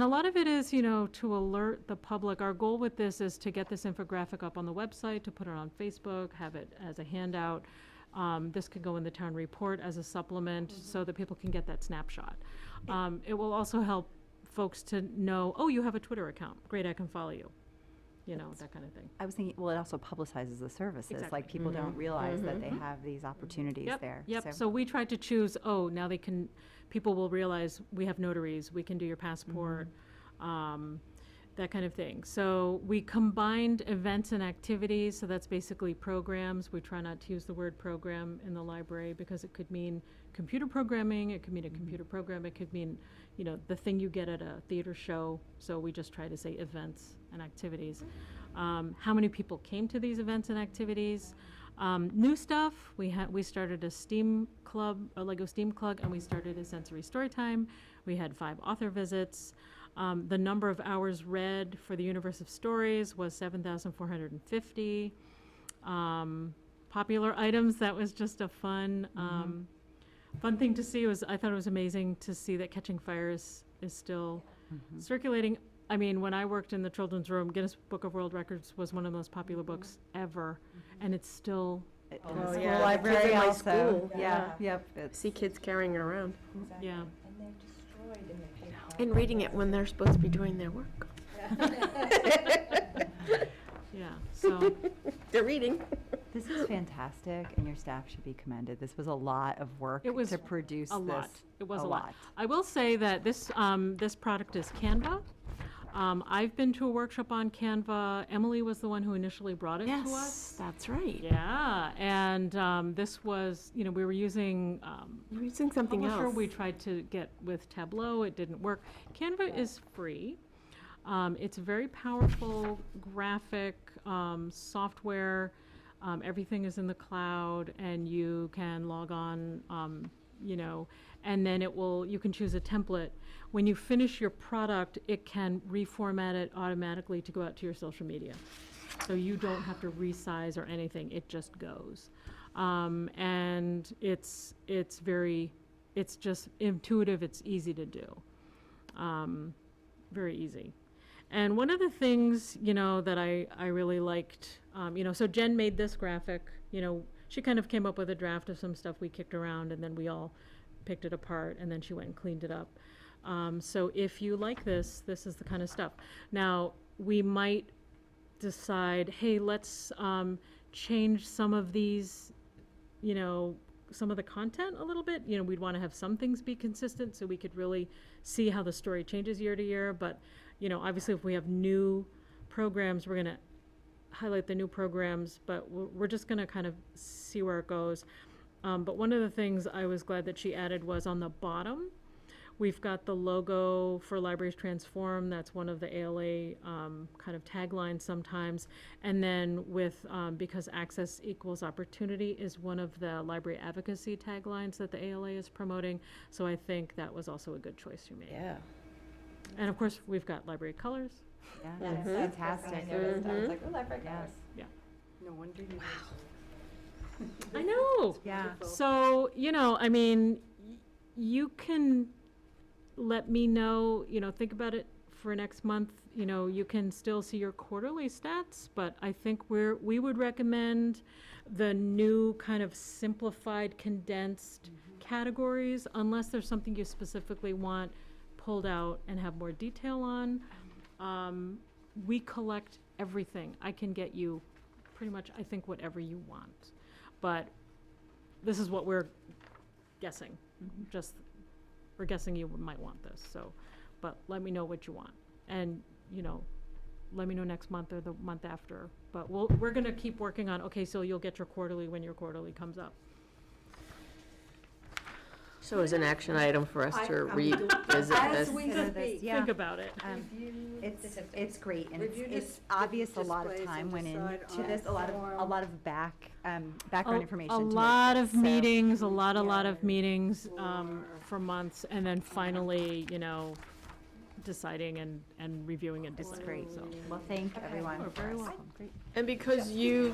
a lot of it is, to alert the public. Our goal with this is to get this infographic up on the website, to put it on Facebook, have it as a handout. This could go in the town report as a supplement so that people can get that snapshot. It will also help folks to know, oh, you have a Twitter account. Great, I can follow you. That kind of thing. I was thinking, well, it also publicizes the services. Exactly. Like, people don't realize that they Mhm. have these opportunities there. Yep, so we tried to choose, now people will realize we have notaries, we can do your passport, that kind of thing. So we combined events and activities, so that's basically programs. We try not to use the word program in the library because it could mean computer programming, it could mean a computer program, it could mean, the thing you get at a theater show. So we just try to say events and activities. How many people came to these events and activities? New stuff, we started a STEAM club, a Lego STEAM club, and we started a sensory story time. We had 5 author visits. The number of hours read for the Universe of Stories was 7,450. Popular items, that was just a fun thing to see. I thought it was amazing to see that Catching Fire is still circulating. I mean, when I worked in the children's room, Guinness Book of World Records was one of the most popular books ever, and it's still, In Oh, the school yeah, the library kids in my also. school, Yeah, yeah. yep. See kids carrying it around. yeah. And they're destroyed in the paper. And reading it when they're supposed to be doing their work. Yeah, so, They're reading. This is fantastic, and your staff should be commended. This was a lot of work It was to produce a this. lot. It was a lot. I will say that this product is Canva. I've been to a workshop on Canva. Emily was the one who initially brought it to us. Yes, that's right. Yeah, and this was, we were using You're using something Publisher. else. We tried to get with Tableau. It didn't work. Canva is free. It's very powerful graphic software. Everything is in the cloud, and you can log on, and then you can choose a template. When you finish your product, it can reformat it automatically to go out to your social media. So you don't have to resize or anything, it just goes. And it's just intuitive, it's easy to do. Very easy. And one of the things, that I really liked, so Jen made this graphic, she kind of came up with a draft of some stuff we kicked around, and then we all picked it apart, and then she went and cleaned it up. So if you like this is the kind of stuff. Now, we might decide, hey, let's change some of these, some of the content a little bit. We'd want to have some things be consistent so we could really see how the story changes year to year. But, obviously if we have new programs, we're going to highlight the new programs, but we're just going to kind of see where it goes. But one of the things I was glad that she added was on the bottom, we've got the logo for Libraries Transform. That's one of the ALA kind of taglines sometimes. And then with, because access equals opportunity is one of the library advocacy taglines that the ALA is promoting. So I think that was also a good choice you made. Yeah. And of course, we've got library colors. Yeah, That's that's fantastic. I noticed. I was like, oh, library Yes. colors. No wonder you. I know. Yeah. So, you can let me know, think about it for next month. You can still see your quarterly stats, but I think we would recommend the new kind of simplified, condensed categories, unless there's something you specifically want pulled out and have more detail on. We collect everything. I can get you pretty much, I think, whatever you want. But this is what we're guessing. We're guessing you might want this, so, but let me know what you want. And, let me know next month or the month after. But we're gonna keep working on, okay, so you'll get your quarterly when your quarterly comes up. So as an action item for us to I'm revisit this. As we Consider this, speak. yeah. Think about it. It's great, and Review it's the obvious a lot of displays time and went decide into on this, a lot of background information. A to make lot this, of so- meetings, a lot of meetings. for months and then finally, you know, deciding and reviewing and That's deciding. great. So, Well, thank everyone. You're very for- welcome. Great. And because you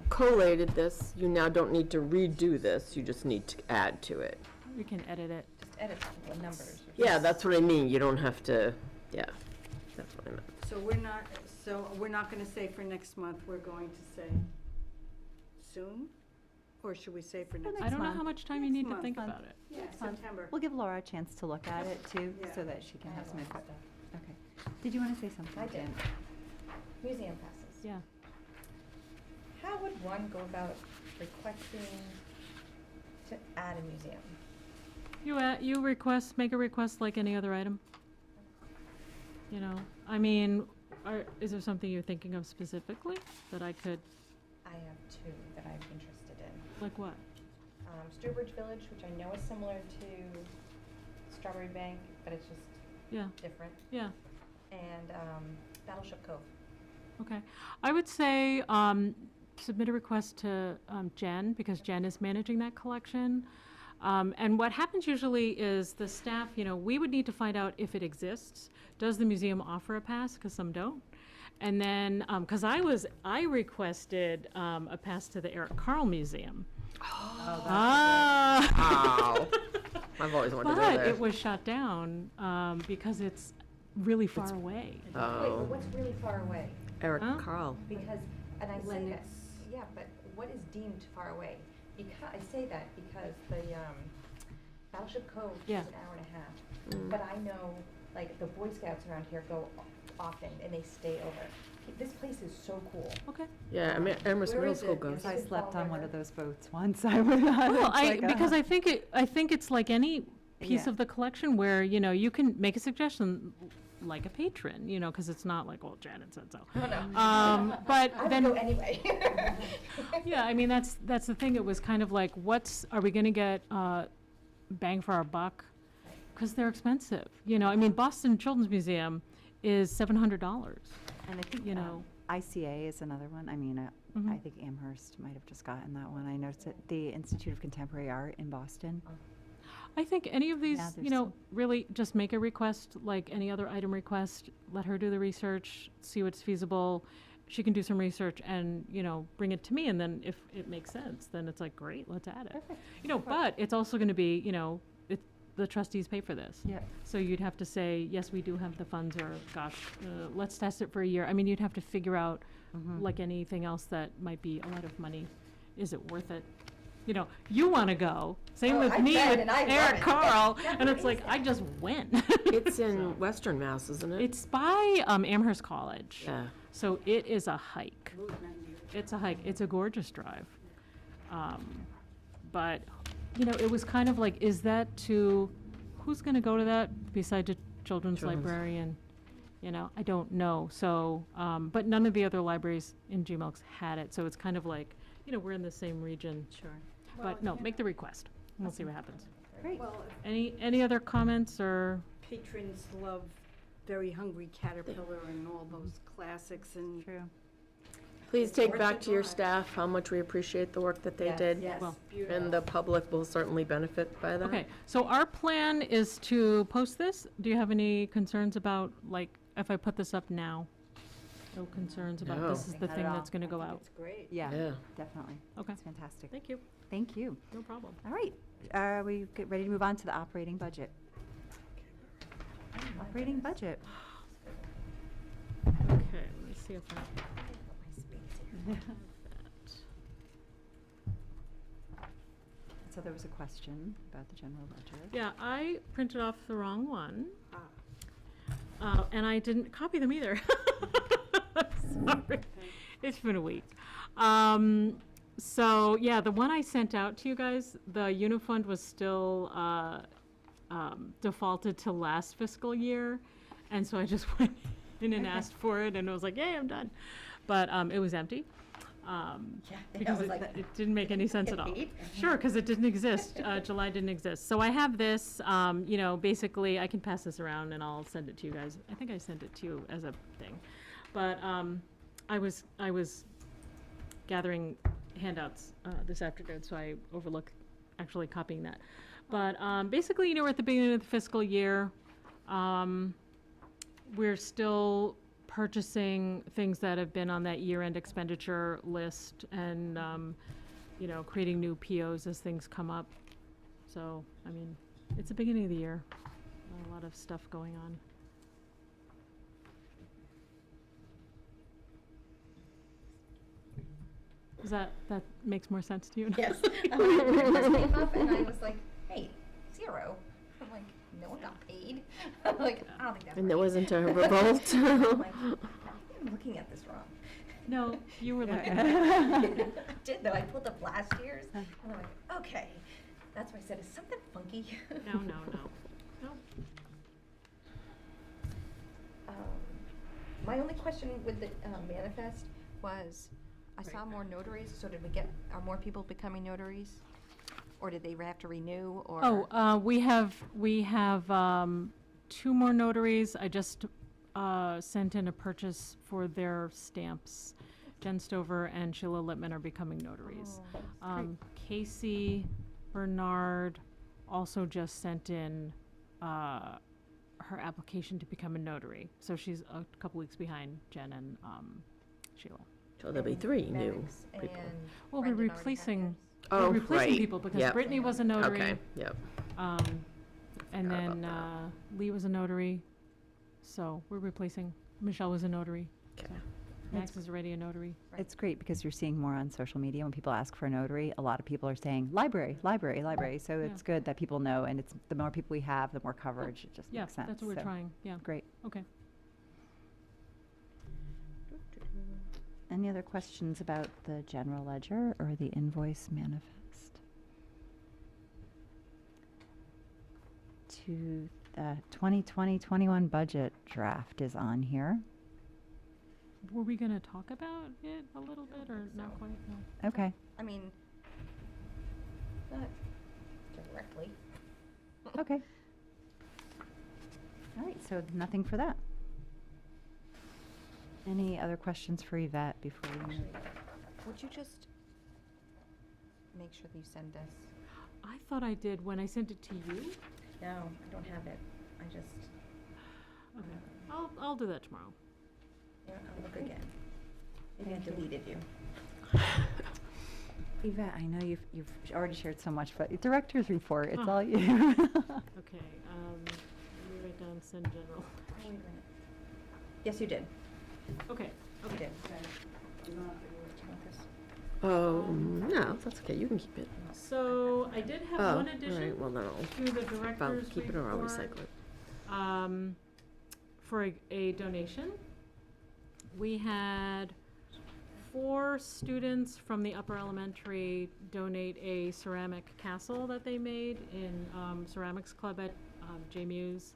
collated this, you now don't need to redo this, you just need to add to it. we can edit it. Just edit the numbers. Yeah, that's what I mean, you don't have to, yeah, that's what I meant. So we're not gonna say for next month, we're going to say soon? Or should we say for next? I don't know month. how much time you Next need to month. think about it. Yeah, month. September. We'll give Laura a chance to look at it too, so Yeah. that she can have some input. Okay. Did you want to say something, I did. Jan? Museum passes. Yeah. How would one go about requesting to add a museum? You make a request like any other item. You know, I mean, is there something you're thinking of specifically that I could, I have two that I'm interested in. like what? Sturbridge Village, which I know is similar to Strawberry Bank, but it's just Yeah, different, yeah, and Battleship Cove. okay. I would say, submit a request to, Jen, because Jen is managing that collection. And what happens usually is the staff, you know, we would need to find out if it exists. Does the museum offer a pass? Because some don't. And then, because I requested a pass to the Eric Carle Museum. Ah. Wow. I've always wanted to go But there. it was shut down because it's really far away. Wait, Oh, but what's really far away? Eric Huh? Carl. Because, and I say that, Lennox. yeah, but what is deemed far away? Because, I say that because the Battleship Cove is Yeah. an hour and a half. But I know, like, the Boy Scouts around here go often, and they stay over. This place is so cool. Okay. Yeah, Amherst Where Middle is School it? goes. If I It's slept Fall on one River. of those boats once, I would not. Well, it's like, because I think it's like any piece Yeah. of the collection where, you know, you can make a suggestion like a patron, you know, because it's not like, well, Janet said so. Oh, no. But I would then, go anyway. yeah, I mean, that's the thing. It was kind of like, are we going to get bang for our buck? Because they're expensive. You know, I mean, Boston Children's Museum is $700. And I think, you know. ICA is another one. I mean, I Mhm. think Amherst might have just gotten that one. I noticed that the Institute of Contemporary Art in Boston. I think any of these, Yeah, you there's know, some. really just make a request like any other item request. Let her do the research, see what's feasible. She can do some research and, you know, bring it to me. And then if it makes sense, then it's like, great, let's add it. You know, but it's also going to be, you know, the trustees pay for this. Yep. So you'd have to say, yes, we do have the funds, or gosh, let's test it for a year. I mean, you'd have to figure out, like anything else that might be a lot of money, is it worth it? You know, you want to go. Same Oh, with I've me been with and I love Eric it. Carl, Yeah, and where it's like is I that? just went. It's in Western Mass, isn't it? It's by Amherst College, Yeah. so it is a hike. It's a hike. It's a gorgeous drive. But, you know, it was kind of like, is that who's going to go to that besides a children's Children's. librarian? You know, I don't know. So, but none of the other libraries in GMELX had it. So it's kind of like, you know, we're in the same region. Sure. But no, make the request. We'll see what happens. Great. Well, Any other comments or? patrons love Very Hungry Caterpillar and all those classics and. True. Please take Worth back it to your not. staff how much we appreciate the work that they Yes, did. yes, Well, beautiful. And the public will certainly benefit by that. Okay, so our plan is to post this. Do you have any concerns about, like, if I put this up now? No concerns about No. this is the Not at thing all. that's gonna go out? It's great. Yeah, Yeah. definitely. Okay, It's fantastic. thank you. Thank you. No problem. All right. Are we get ready to move on to the operating budget? Operating budget. Okay, let me see if I. So there was a question about the general budget. Yeah, I printed off the wrong one. Ah. And I didn't copy them either. Sorry. It's been a week. So, yeah, the one I sent out to you guys, the Unifund was still defaulted to last fiscal year. And so I just went in and asked for it, and it was like, yay, I'm done. But it was empty. Yeah, I Because was it, like, it didn't make any sense get at all. paid? Sure, because it didn't exist. July didn't exist. So I have this, you know, basically, I can pass this around and I'll send it to you guys. I think I sent it to you as a thing. But I was gathering handouts this afternoon, so I overlooked actually copying that. But basically, we're at the beginning of the fiscal year. We're still purchasing things that have been on that year-end expenditure list and, creating new POs as things come up. So, it's the beginning of the year. A lot of stuff going on. That makes more sense to you? Yes. This came up and I was like, hey, 0. I'm like, no one got paid. I'm like, I don't think that's And there right. wasn't a revolt. I'm like, I think I'm looking at this wrong. No, you were looking I at it. did though. I pulled up last year's and I'm like, okay. That's why I said, is something funky? No. My only question with the manifest was, I saw more notaries, so are more people becoming notaries? Or did they have to renew, or? Oh, we have 2 more notaries. I just sent in a purchase for their stamps. Jen Stover and Sheila Lippman are becoming notaries. Oh, Casey Bernard also just sent in her application to become a notary. So she's a couple weeks behind Jen and Sheila. So there'll be 3 new Maddox people. and Well, we're Brendan already had replacing, theirs. Oh, we're replacing right. people because Yep. Brittany was a notary. Okay, yep. And Forgot about then that. Lee was a notary. So we're replacing, Michelle was a notary. Okay. Max is already a notary. It's great because you're seeing more on social media when people ask for a notary. A lot of people are saying library, library, library. So it's good that people know, and it's the more people we have, the more coverage. It just Yeah, makes sense. that's what we're So, trying, yeah. Great. Okay. Any other questions about the general ledger or the invoice manifest? To the 2020-21 budget draft is on here. Were we going to talk about it a little bit or not so. quite? No. Okay. I mean, not directly. Okay. All right, so nothing for that. Any other questions for Yvette before we move? Would you just make sure that you send us? I thought I did when I sent it to you. No, I don't have it. I just, Okay. I'll do that tomorrow. I'll look again. Maybe I deleted you. Yvette, I know you've already shared so much, but director's report, it's Oh. all you. Okay. Let me write down send general. Oh, wait a minute. Yes, you did. Okay. You Okay. did. Do you want this? Oh, no, that's okay. You can keep it. So I did have Oh, one all addition right. Well, then to the I'll director's keep it or I'll report. recycle it. For a donation. We had 4 students from the upper elementary donate a ceramic castle that they made in Ceramics Club at JMU's.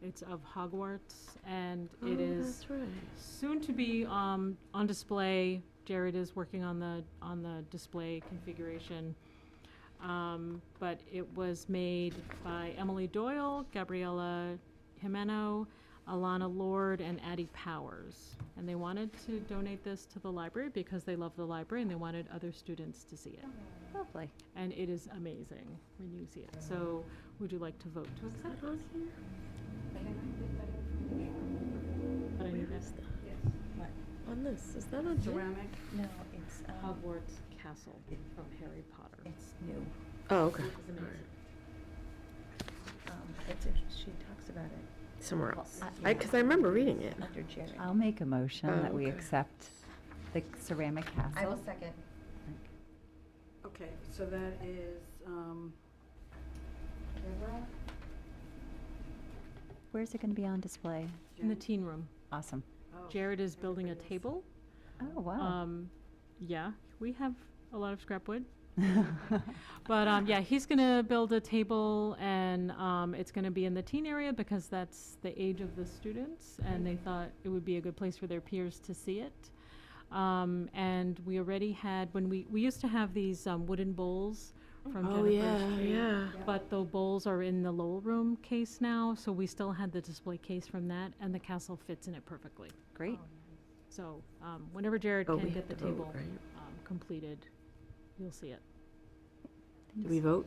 It's of Hogwarts, and it is That's right. soon to be on display. Jared is working on the display configuration. But it was made by Emily Doyle, Gabriella Jimeno, Alana Lord, and Addie Powers. And they wanted to donate this to the library because they love the library and they wanted other students to see it. Lovely. And it is amazing when you see it. So would you like to vote to accept it? But I need that. What? On this, is that on here? Ceramic. No, it's, Hogwarts Castle from Harry Potter. it's new. Oh, okay. Which is amazing. She talks about it Somewhere else. I- Because I remember reading it. under Jerry. I'll make a motion Oh, that we okay. accept the ceramic castle. I will second. Okay, so that is, Where's it going to be on display? In the teen room. Awesome. oh, Jared is building a table. Oh, wow. Yeah, we have a lot of scrap wood. But yeah, he's gonna build a table, and it's gonna be in the teen area because that's the age of the students, and they thought it would be a good place for their peers to see it. And we already had, when we used to have these wooden bowls from Oh, Jennifer yeah, Street, yeah. but the bowls are in the Lowell room case now, so we still had the display case from that, and the castle fits in it perfectly. Great. So whenever Jared Oh, can we get have the to vote, table right? completed, you'll see it. Do we vote?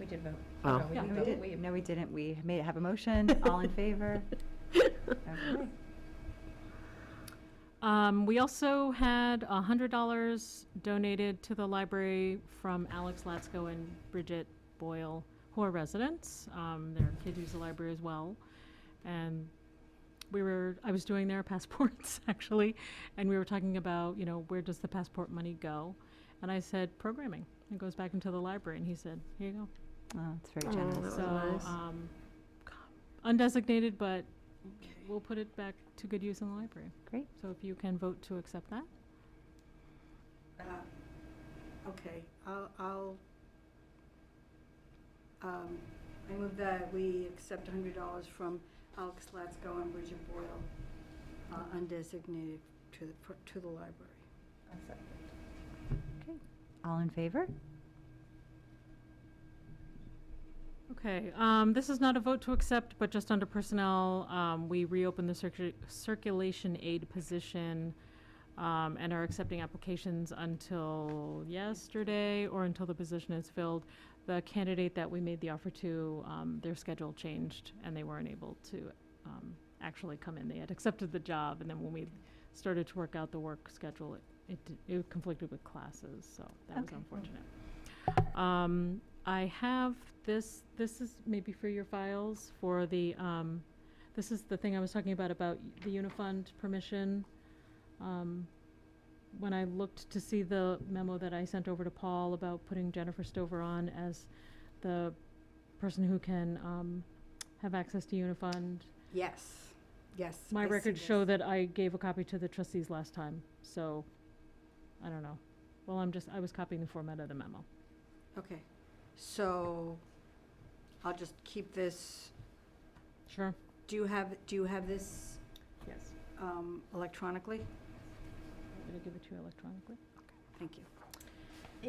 We did vote. Oh. No, we No, didn't we vote. didn't. No, we didn't. We have a motion. All in favor? Okay. We also had $100 donated to the library from Alex Latsko and Bridget Boyle, who are residents. Their kids use the library as well. And I was doing their passports actually, and we were talking about, where does the passport money go? And I said, programming. It goes back into the library. And he said, here you go. Oh, it's very Oh, generous. that was So, nice. Undesignated, but we'll put it back to good use in the library. Great. So if you can vote to accept that. Okay, I move that we accept $100 from Alex Latsko and Bridget Boyle, undesignated to the library. I'll second. Okay. All in favor? Okay, this is not a vote to accept, but just under personnel, we reopened the circulation aid position, and are accepting applications until yesterday or until the position is filled. The candidate that we made the offer to, their schedule changed and they weren't able to, actually come in. They had accepted the job, and then when we started to work out the work schedule, it conflicted with classes, so that was Okay. unfortunate. I have this is maybe for your files, for the, this is the thing I was talking about the Unifund permission. When I looked to see the memo that I sent over to Paul about putting Jennifer Stover on as the person who can, have access to Unifund, Yes, yes. my I see records this. show that I gave a copy to the trustees last time, so, I don't know. Well, I was copying the format of the memo. Okay, so I'll just keep this. Sure. Do you have this Yes. electronically? Did I give it to you electronically? Thank you.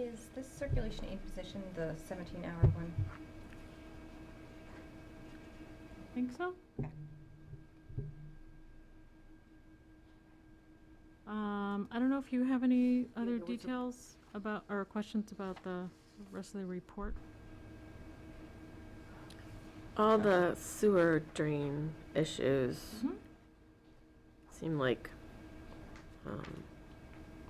Is this circulation aid position the 17-hour one? Think so? Okay. I don't know if you have any other there was a- details about, or questions about the rest of the report? All the sewer drain issues Mhm. seem like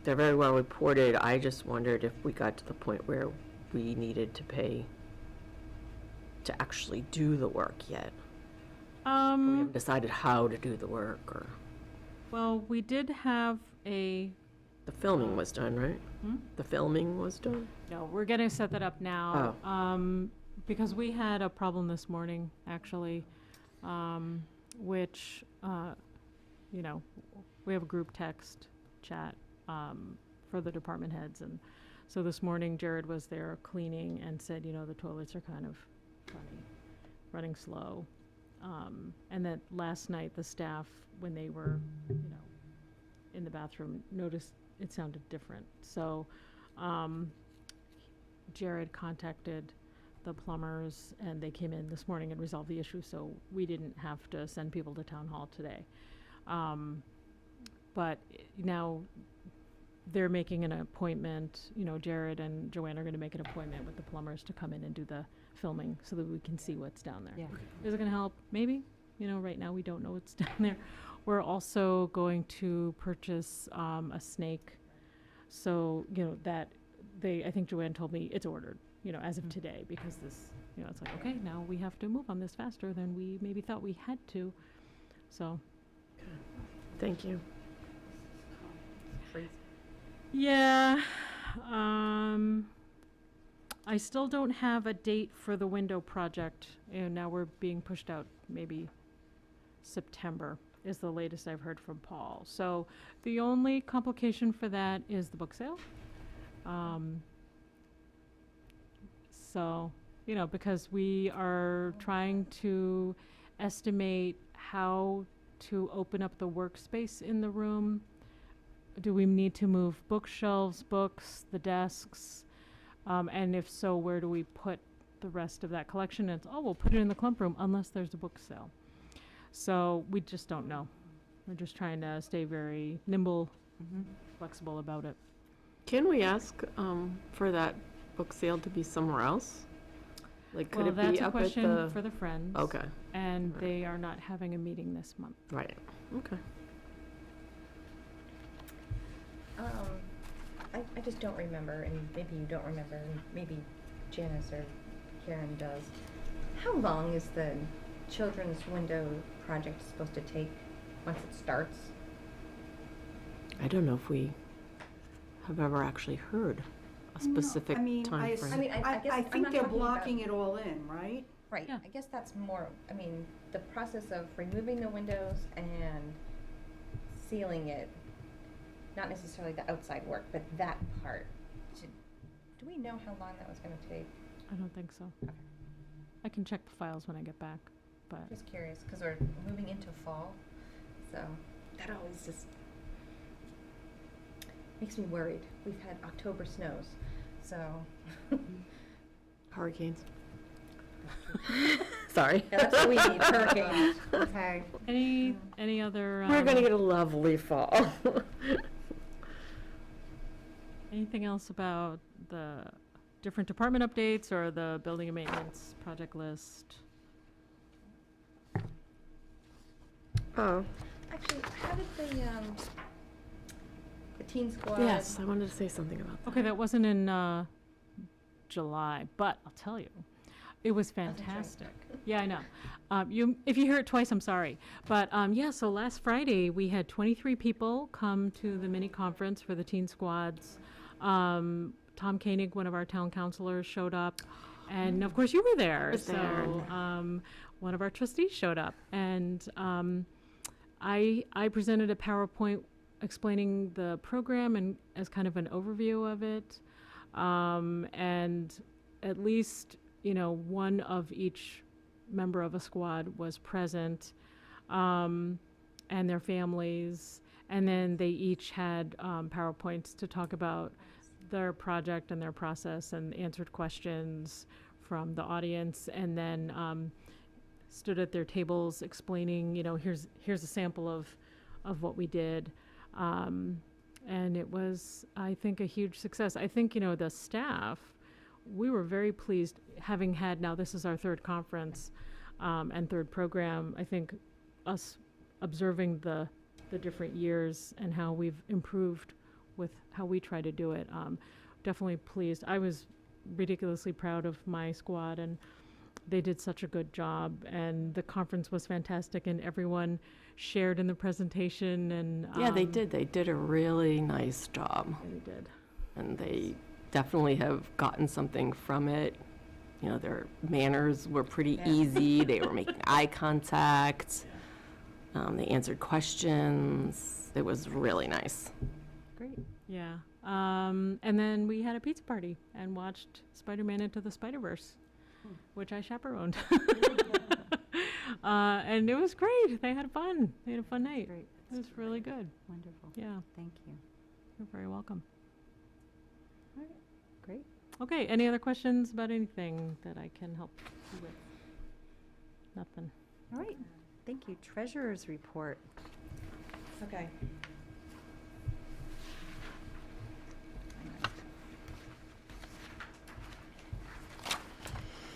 they're very well reported. I just wondered if we got to the point where we needed to pay to actually do the work yet. We haven't decided how to do the work, or Well, we did have the filming was done, right? The filming was done? no, we're gonna set that up now. Because we had a problem this morning, actually, which, we have a group text chat, for the department heads, and so this morning Jared was there cleaning and said, the toilets are kind of running slow. And that last night, the staff, when they were, in the bathroom, noticed it sounded different. So, Jared contacted the plumbers, and they came in this morning and resolved the issue, so we didn't have to send people to town hall today. But now they're making an appointment, Jared and Joanne are gonna make an appointment with the plumbers to come in and do the filming so that we can see what's down there. Yeah. Is it gonna help? Maybe. Right now we don't know what's down there. We're also going to purchase a snake. So, I think Joanne told me it's ordered, as of today, because this, it's like, okay, now we have to move on this faster than we maybe thought we had to. So, Thank you. yeah, I still don't have a date for the window project, and now we're being pushed out maybe September is the latest I've heard from Paul. So the only complication for that is the book sale. So, because we are trying to estimate how to open up the workspace in the room. Do we need to move bookshelves, books, the desks? And if so, where do we put the rest of that collection? And it's, we'll put it in the clump room unless there's a book sale. So we just don't know. We're just trying to stay very nimble, flexible about it. Can we ask for that book sale to be somewhere else? Like, could Well, it that's be a up at question the? for the Friends. Okay, And Right. they are not having a meeting this month. right, okay. I just don't remember, and maybe you don't remember, and maybe Janice or Karen does. How long is the children's window project supposed to take once it starts? I don't know if we have ever actually heard a specific I mean, timeframe. I mean, I guess I I'm think not they're talking about- blocking it all in, right? Right, Yeah. I guess that's more, I mean, the process of removing the windows and sealing it, not necessarily the outside work, but that part. Do we know how long that was gonna take? I don't think so. Okay. I can check the files when I get back, but Just curious, because we're moving into fall, so that always just makes me worried. We've had October snows, so. Hurricanes. Sorry. Yeah, that's what we need, hurricanes, okay. any other, We're gonna get a lovely fall. anything else about the different department updates or the building and maintenance project list? Oh, Actually, how did the teen squad? yes, I wanted to say something about that. Okay, that wasn't in July, but I'll tell you, it was that's right. fantastic. Yeah, I know. If you hear it twice, I'm sorry. But yeah, so last Friday, we had 23 people come to the mini conference for the teen squads. Tom Koenig, one of our town councilors, showed up. And of course, you were there. was So there. one of our trustees showed up. And I presented a PowerPoint explaining the program and as kind of an overview of it. And at least, one of each member of a squad was present, and their families. And then they each had PowerPoints to talk about their project and their process and answered questions from the audience. And then stood at their tables explaining, here's a sample of what we did. And it was, I think, a huge success. I think, the staff, we were very pleased having had, now this is our third conference and third program. I think us observing the different years and how we've improved with how we try to do it, definitely pleased. I was ridiculously proud of my squad, and they did such a good job, and the conference was fantastic, and everyone shared in the presentation. And Yeah, they did. They did a really nice job. They did. And they definitely have gotten something from it. Their manners were pretty Yeah. easy. They were making eye contact. They answered questions. It was really nice. Great. Yeah. And then we had a pizza party and watched Spider-Man Into the Spider-Verse, which I chaperoned. And it was great. They had fun. They had a fun night. Great. It was really good. Wonderful. Yeah. Thank you. You're very welcome. Great. Okay. Any other questions about anything that I can help you with? Nothing. All right. Thank you. Treasurer's report. Okay.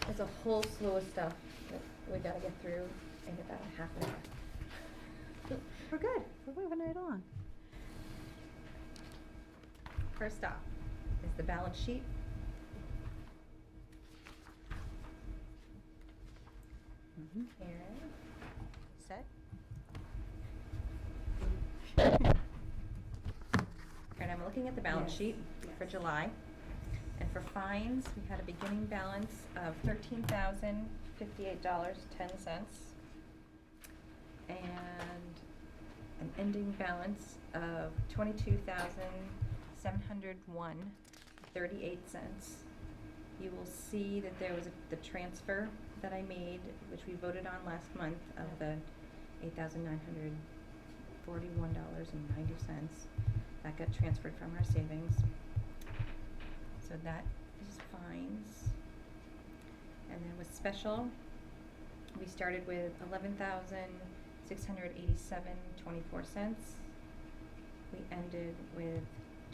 There's a whole slew of stuff that we gotta get through in about a half an hour. We're good. We're moving right along. First off is the balance sheet. Karen, set? And I'm looking at the balance Yes, sheet for yes. July. And for fines, we had a beginning balance of $13,058.10. And an ending balance of $22,701.38. You will see that there was the transfer that I made, which we voted on last month, of the $8,941.90. That got transferred from our savings. So that is fines. And then with special, we started with $11,687.24. We ended with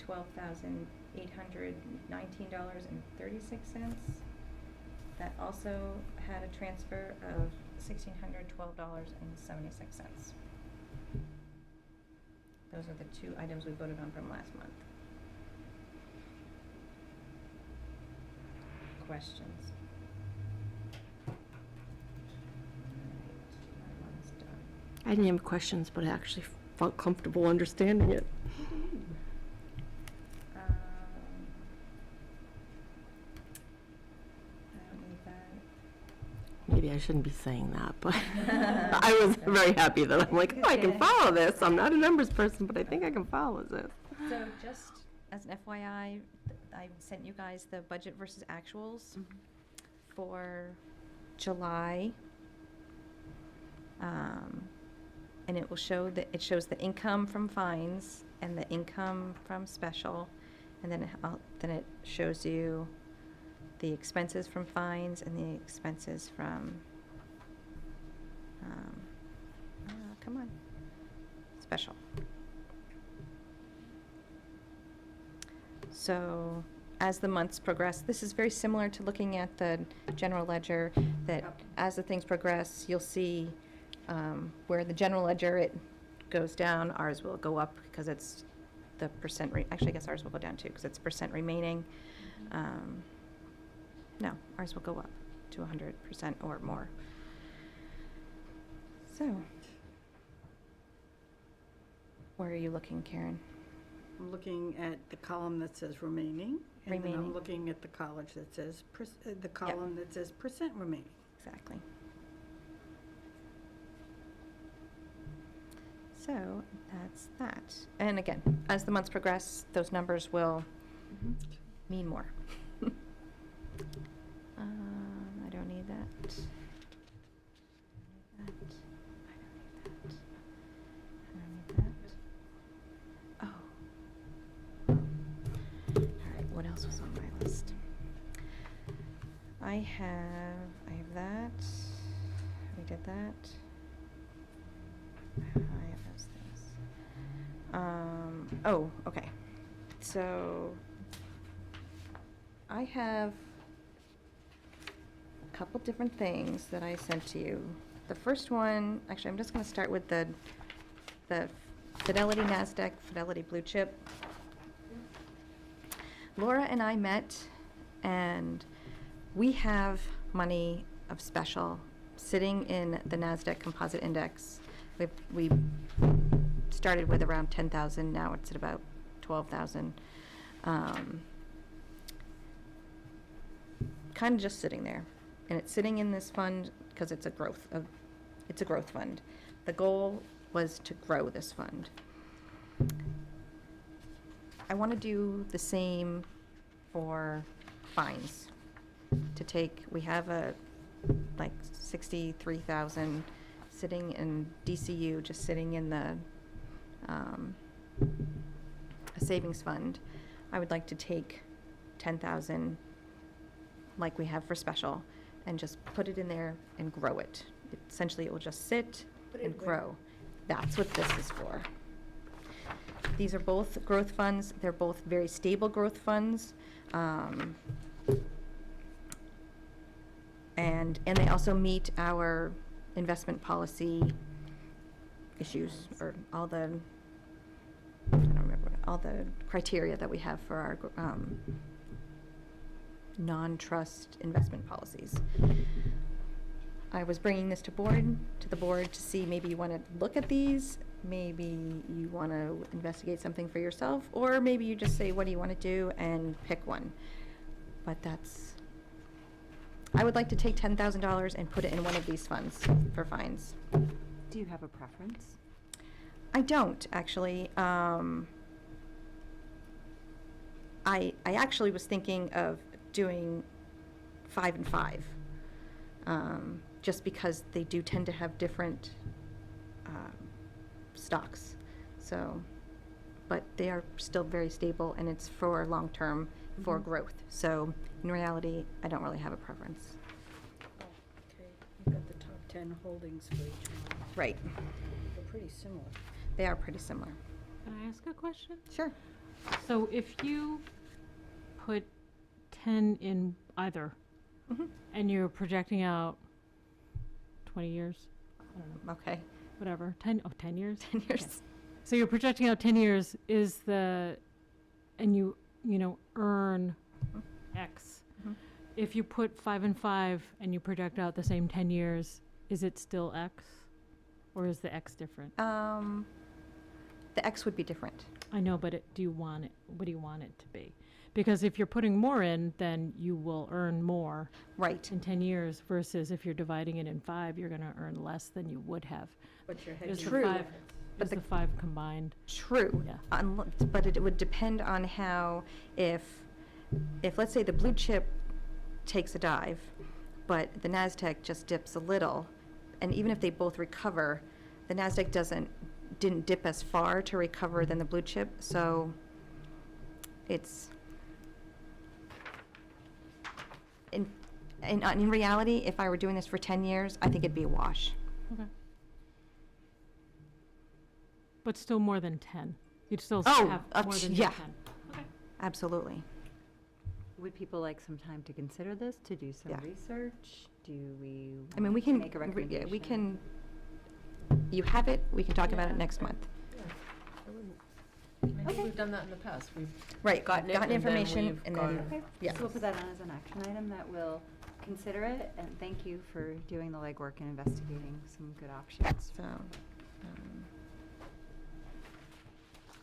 $12,819.36. That also had a transfer of $1,612.76. Those are the two items we voted on from last month. Questions? That one's done. I didn't have questions, but I actually felt comfortable understanding it. I don't need that. Maybe I shouldn't be saying that, but I was very happy that I'm like, oh, I can follow this. I'm not a numbers person, but I think I can follow this. So just as an FYI, I sent you guys the budget versus actuals for July. And it will show that, it shows the income from fines and the income from special. And then it shows you the expenses from fines and the expenses from, come on, special. So as the months progress, this is very similar to looking at the general ledger, that as the things progress, you'll see where the general ledger, it goes down, ours will go up because it's the percent, actually, I guess ours will go down too, because it's percent remaining. No, ours will go up to 100% or more. So, where are you looking, Karen? I'm looking at the column that says remaining. And then I'm Remaining. looking at the college that says, the column that says percent remaining. Exactly. So, that's that. And again, as the months progress, those numbers will mean more. I don't need that. I don't need that. I don't need that. I don't need that. Oh. All right, what else was on my list? I have that. We did that. I have those things. Oh, okay. So I have a couple different things that I sent to you. The first one, actually, I'm just going to start with the Fidelity NASDAQ, Fidelity Blue Chip. Laura and I met, and we have money of special sitting in the NASDAQ Composite Index. We started with around 10,000, now it's at about 12,000. Kind of just sitting there. And it's sitting in this fund because it's a growth fund. The goal was to grow this fund. I want to do the same for fines. We have like 63,000 sitting in DCU, just sitting in the a savings fund. I would like to take 10,000 like we have for special and just put it in there and grow it. Essentially, it will just sit and grow. That's what this is for. These are both growth funds. They're both very stable growth funds. And they also meet our investment policy issues, or all the, I don't remember, all the criteria that we have for our non-trust investment policies. I was bringing this to the board to see, maybe you want to look at these, maybe you want to investigate something for yourself, or maybe you just say, what do you want to do, and pick one. But I would like to take $10,000 and put it in one of these funds for fines. Do you have a preference? I don't, actually. I actually was thinking of doing 5 and 5, just because they do tend to have different stocks. So, but they are still very stable, and it's for long-term, for growth. So, in reality, I don't really have a preference. Okay, you've got the top 10 holdings for each one. Right. They're pretty similar. They are pretty similar. Can I ask a question? Sure. So if you put 10 in either Mhm. and you're projecting out 20 years, I don't know, Okay, whatever, 10 years? 10 years. So you're projecting out 10 years and you earn Mhm. X. Mhm. If you put 5 and 5 and you project out the same 10 years, is it still X? Or is the X different? The X would be different. I know, but what do you want it to be? Because if you're putting more in, then you will earn more Right. in 10 years versus if you're dividing it in 5, you're going to earn less than you would have. But your Is the True. 5 But is the- the 5 combined? True. Yeah. But it would depend on how, if let's say the blue chip takes a dive, but the NASDAQ just dips a little, and even if they both recover, the NASDAQ didn't dip as far to recover than the blue chip, so it's, in reality, if I were doing this for 10 years, I think it'd be a wash. Okay. But still more than 10. You'd still Oh, have more than yeah. 10. Okay. Absolutely. Would people like some time to consider this, to do some Yeah. research? Do we I mean, we want to can, make a yeah, recommendation? we can, you have it, we can talk about it Yeah. next month. I think we've done that in the past. We've Right, gotten it gotten and then information, we've and then, gone- Okay, yeah. so we'll put that on as an action item that we'll consider it, and thank you for doing the legwork and investigating some good options. So,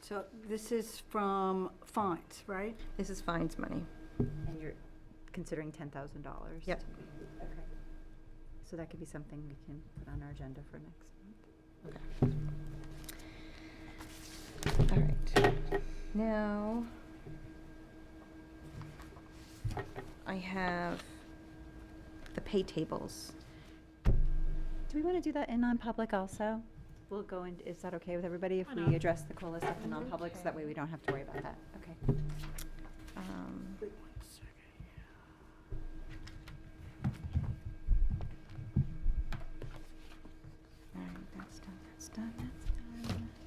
So this is from fines, right? this is fines money. And you're considering $10,000? Yep. Okay. So that could be something we can put on our agenda for next month. All right. Now, I have the pay tables. Do we want to do that in non-public also? We'll go in, is that okay with everybody if Why we not? address the COLA stuff in non-public, so that way we don't have to worry about that? Okay. Wait 1 second. All right, that's done, that's done, that's done.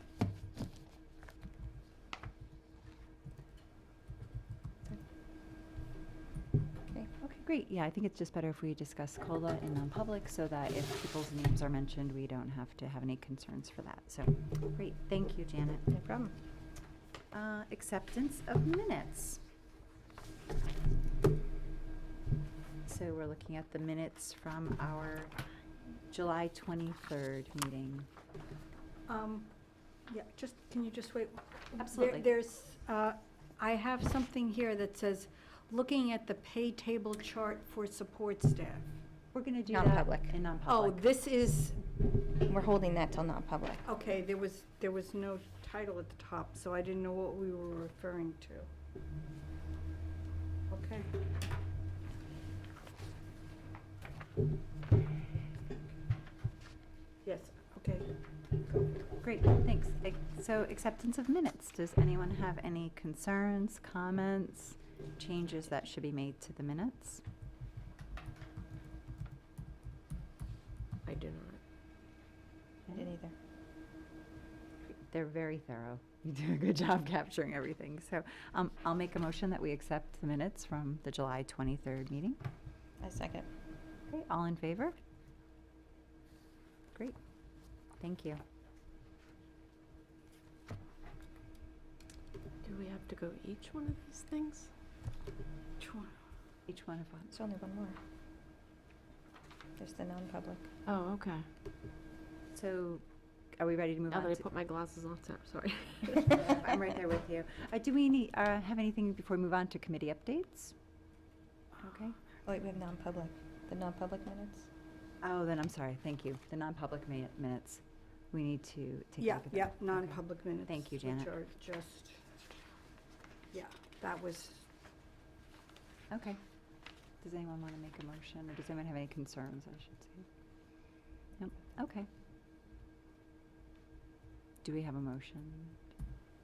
Okay. Okay, great. Yeah, I think it's just better if we discuss COLA in non-public, so that if people's names are mentioned, we don't have to have any concerns for that. So, great. Thank you, Janet. No problem. Acceptance of minutes. So we're looking at the minutes from our July 23rd meeting. Yeah, just, can you just wait? Absolutely. There's, I have something here that says, looking at the pay table chart for support staff. We're going to do that Non-public. in Oh, non-public. this is, We're holding that till non-public. okay, there was no title at the top, so I didn't know what we were referring to. Okay. Yes, okay. Great, thanks. So acceptance of minutes. Does anyone have any concerns, comments, changes that should be made to the minutes? I do not. I didn't either. They're very thorough. You do a good job capturing everything. So I'll make a motion that we accept the minutes from the July 23rd meeting. I second. Okay, all in favor? Great. Thank you. Do we have to go each one of these things? Which one? Each one of us. There's only one more. There's the non-public. Oh, okay. So are we ready to move Now on? that I to- put my glasses on, sorry. I'm right there with you. Do we need, have anything before we move on to committee updates? Okay. Oh, wait, we have non-public. The non-public minutes? Oh, then I'm sorry. Thank you. The non-public minutes. We need to take a Yeah, look at yeah, that. Okay. non-public minutes. Thank you, Janet. Which are just, yeah, that was, Okay. Does anyone want to make a motion, or does anyone have any concerns, I should say? Yep, okay. Do we have a motion?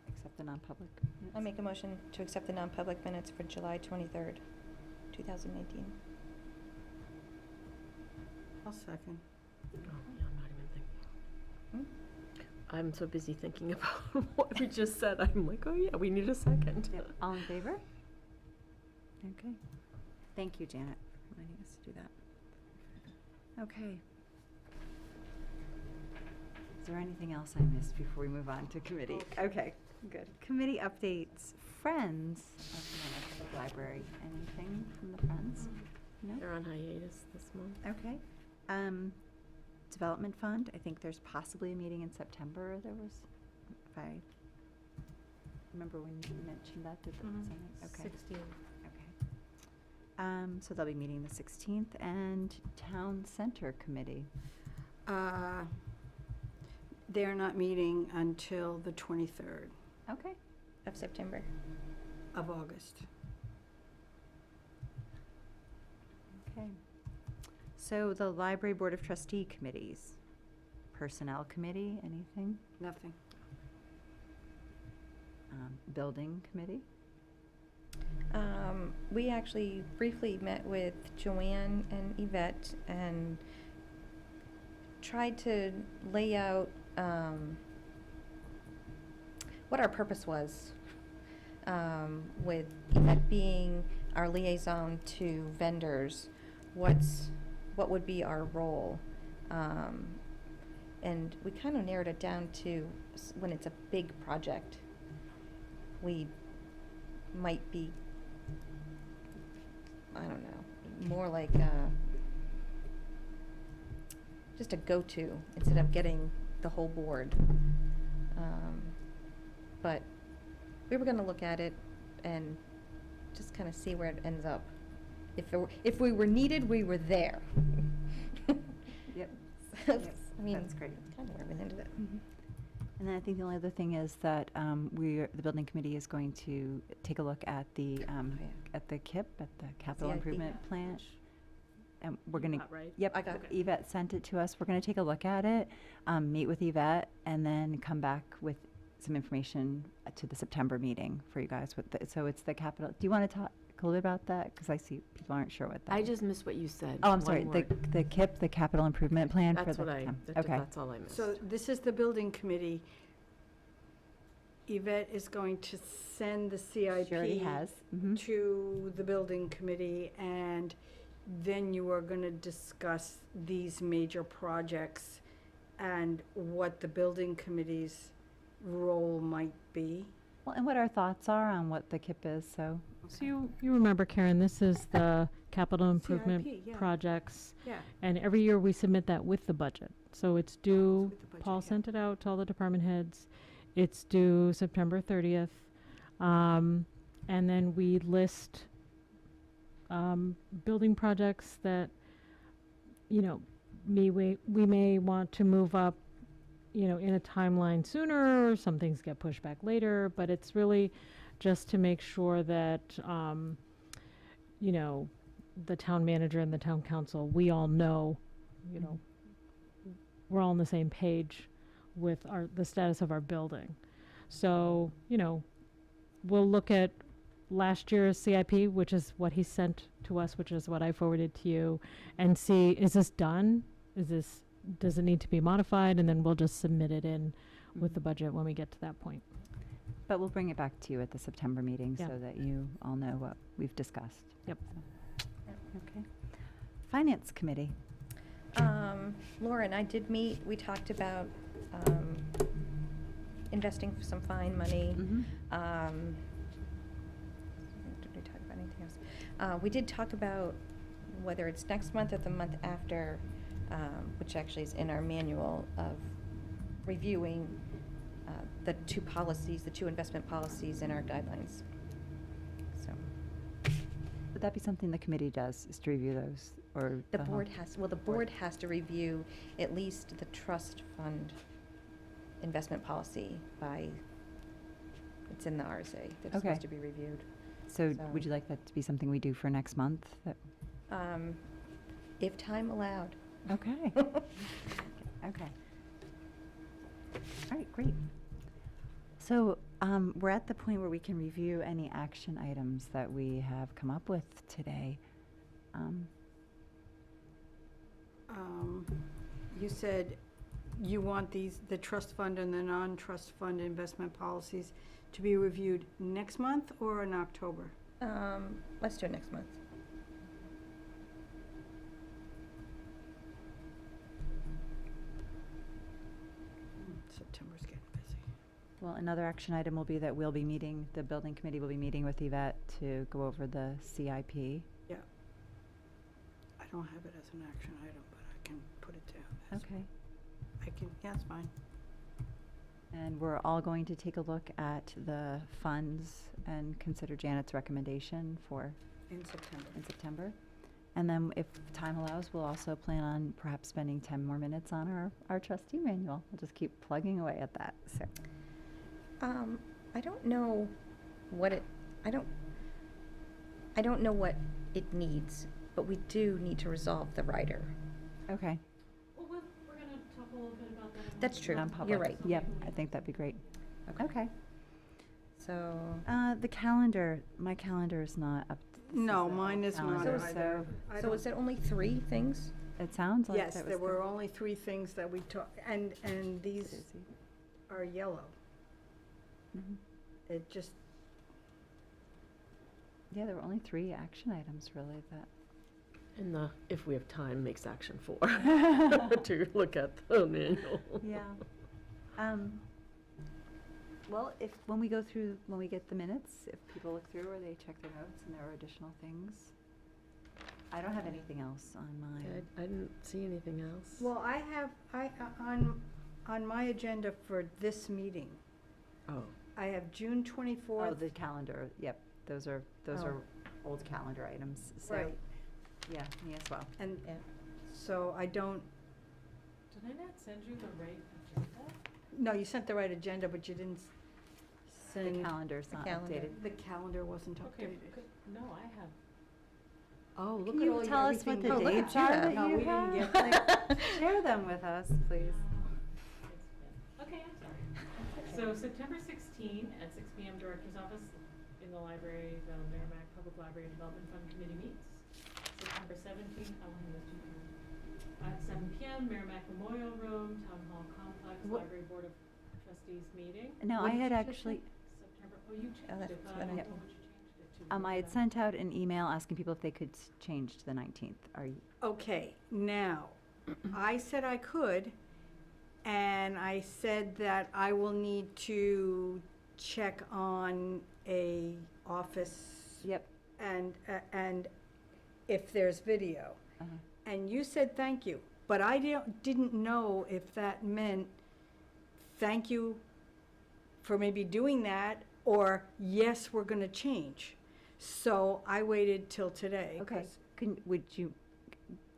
Accept the non-public minutes? I make a motion to accept the non-public minutes for July 23rd, 2019. I'll second. Oh, yeah, I'm not even thinking. Hmm? I'm so busy thinking about what we just said. I'm like, oh yeah, we need a second. Yep. All in favor? Okay. Thank you, Janet, for reminding us. do that. Okay. Is there anything else I missed before we move on to committee? Okay, good. Committee updates. Friends of the Monarch Library. Anything from the Friends? No? They're on hiatus this month. Okay. Development Fund, I think there's possibly a meeting in September. There was, if I remember when you mentioned that, did that sound right? Okay. 16. Okay. So they'll be meeting the 16th. And Town Center Committee. They're not meeting until the 23rd Okay. Of September. of August. Okay. So the Library Board of Trustee committees. Personnel Committee, anything? Nothing. Building Committee? We actually briefly met with Joanne and Yvette and tried to lay out what our purpose was, with Yvette being our liaison to vendors. What would be our role? And we kind of narrowed it down to when it's a big project, we might be, I don't know, more like just a go-to instead of getting the whole board. But we were going to look at it and just kind of see where it ends up. If we were needed, we were there. Yep. I mean, That's great. that's kind of where we ended it. And then I think the only other thing is that the building committee is going to take a look at the at the KIP, at the capital CIP. improvement plan. And we're going to, right? yep, I got it. Yvette sent it to us. We're going to take a look at it, meet with Yvette, and then come back with some information to the September meeting for you guys. So it's the capital. Do you want to talk a little bit about that? Because I see people aren't sure what that I is. just missed what you said. Oh, I'm One sorry. word. The KIP, the capital improvement plan for That's the what I, town. that- Okay. that's all I missed. So this is the building committee. Yvette is going to send the CIP. She already has. Mhm. To the building committee, and then you are gonna discuss these major projects and what the building committee's role might be. Well, and what our thoughts are on what the KIP is, so. So you remember, Karen, this is the capital improvement CIP, yeah. projects. Yeah. And every year we submit that with the budget. So it's due, with the budget, Paul yeah. sent it out to all the department heads. It's due September 30th. And then we list building projects that, you know, we may want to move up, you know, in a timeline sooner, or some things get pushed back later, but it's really just to make sure that, you know, the town manager and the town council, we all know, you know, we're all on the same page with the status of our building. So, you know, we'll look at last year's CIP, which is what he sent to us, which is what I forwarded to you, and see, is this done? Does it need to be modified? And then we'll just submit it in with the budget when we get to that point. But we'll bring it back to you at the September meeting Yeah. so that you all know what we've discussed. Yep. Okay. Finance Committee. Laura and I did meet. We talked about investing some fine money. Mhm. Did we talk about anything else? We did talk about whether it's next month or the month after, which actually is in our manual, of reviewing the two policies, the two investment policies in our guidelines. So Would that be something the committee does, is to review those, or? the whole- board the board has to review at least the trust fund investment policy by, it's in the RSA that it's Okay. supposed to be reviewed. So so- would you like that to be something we do for next month? If time allowed. Okay. Okay. All right, great. So we're at the point where we can review any action items that we have come up with today. You said you want the trust fund and the non-trust fund investment policies to be reviewed next month or in October? Let's do it next month. September's getting busy. Well, another action item will be that we'll be meeting, the building committee will be meeting with Yvette to go over the CIP. I don't have it as an action item, but I can put it down. as- Okay. Yeah, it's fine. And we're all going to take a look at the funds and consider Janet's recommendation for In September. in September. And then if time allows, we'll also plan on perhaps spending 10 more minutes on our trustee manual. We'll just keep plugging away at that, so. I don't know what it, I don't know what it needs, but we do need to resolve the rider. Okay. Well, we're gonna talk a little bit about that. in That's true. Non-public. You're right. Yep, I think that'd be great. Okay. So, The calendar, my calendar is not up. No, mine is not calendar, either. I so don't- is it only 3 things? It sounds like Yes, that was there the- were only 3 things that we talked, and these Susie. are yellow. Mhm. It just, Yeah, there were only 3 action items really that. And the, if we have time, makes action 4 to look at the manual. Yeah. Well, when we get the minutes, if people look through or they check their notes and there are additional things. I don't have anything else on mine. I didn't see anything else. well, on my agenda for this meeting, Oh, I have June Oh, 24th. the calendar, yep, those are Oh. old calendar items, so. Right. Yeah, me as well. And Yeah. so I don't, Did I not send you the right agenda? no, you sent the right agenda, but you didn't The send, calendar's The not calendar. updated. the calendar wasn't Okay, updated. good. No, I have. oh, look Can at you all tell us what everything the Oh, look at dates you are have. that No, you we didn't have? get Like, share them with us, please. Okay, I'm sorry. So September 16 at 6 PM, Director's Office in the library, the Merrimack Public Library Development Fund Committee meets. September 17, I'll hand this to you. At 7 PM, Merrimack Memorial Room, Town Hall Complex, What- Library Board of Trustees meeting. No, What I did had you just actually, September, oh, you changed that's it. what I I don't did. know what you changed it to. I had Maybe sent out an email asking people if they could change to the 19th. Are you, Okay, now, I said I could, and I said that I will need to check on a office yep. and if there's video. Uh-huh. And you said thank you, but I didn't know if that meant thank you for maybe doing that, or yes, we're gonna change. So I waited till today. Okay, would you,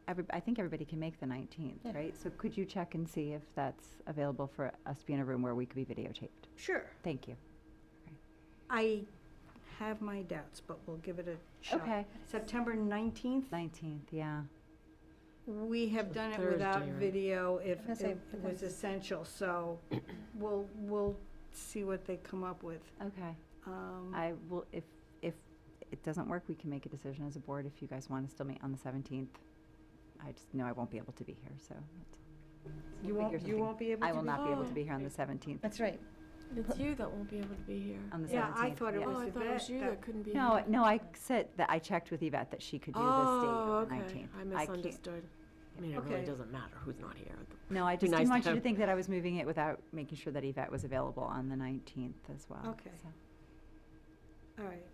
I think everybody can make the 19th, Yeah. right? So could you check and see if that's available for us to be in a room where we could be videotaped? Sure, Thank you. I have my doubts, but we'll give it a shot. Okay. September 19th, 19th, yeah. we have So done it Thursday, without right? video if I was gonna say, it was essential, so we'll see what they come up with. Okay. Um, I will, if it doesn't work, we can make a decision as a board if you guys want to still meet on the 17th. I just know I won't be able to be here, so. You we'll won't, figure you something. won't be able to I will be- not be able to Oh. be here on the 17th. That's right. it's you that won't be able to be here. On the 17th. Yeah, I thought it yeah. was Oh, I thought it was you Yvette that couldn't be No, here. no, I said that I checked with Yvette that she could do this Oh, date of the okay. 19th. I can't- misunderstood. I mean, it really Okay. doesn't matter who's not here. No, I Be just nice didn't to want you to have- think that I was moving it without making sure that Yvette was available on the 19th as well. Okay. so. All right,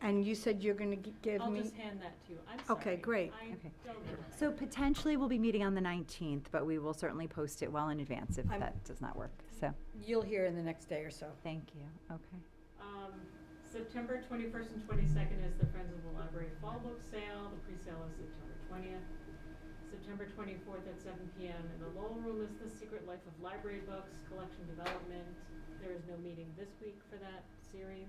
and you said you're gonna give I'll me, just hand that to you. I'm sorry. Okay, great. I Okay. don't know. So potentially we'll be meeting on the 19th, but we will certainly post it well in advance if I'm- that does not work. So, you'll hear in the next day or so. thank you. Okay. September 21st and 22nd is the Friends of the Library Fall Book Sale. The pre-sale is September 20th. September 24th at 7 PM in the Lowell Room is The Secret Life of Library Books, Collection Development. There is no meeting this week for that series.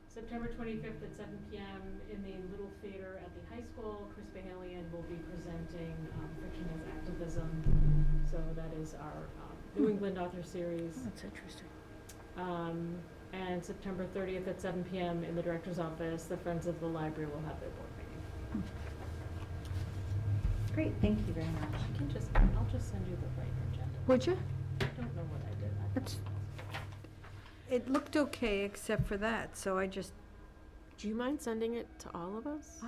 September 25th at 7 PM in the Little Theater at the high school, Chris Bahalian will be presenting Fiction as Activism. So that is our New England author series. That's interesting. And September 30th at 7 PM in the director's office, the Friends of the Library will have their board meeting. Great, thank you very much. I'll just send you the right agenda. Would you? I don't know what I did. That's- It looked okay except for that, so I just, Do you mind sending it to all of us?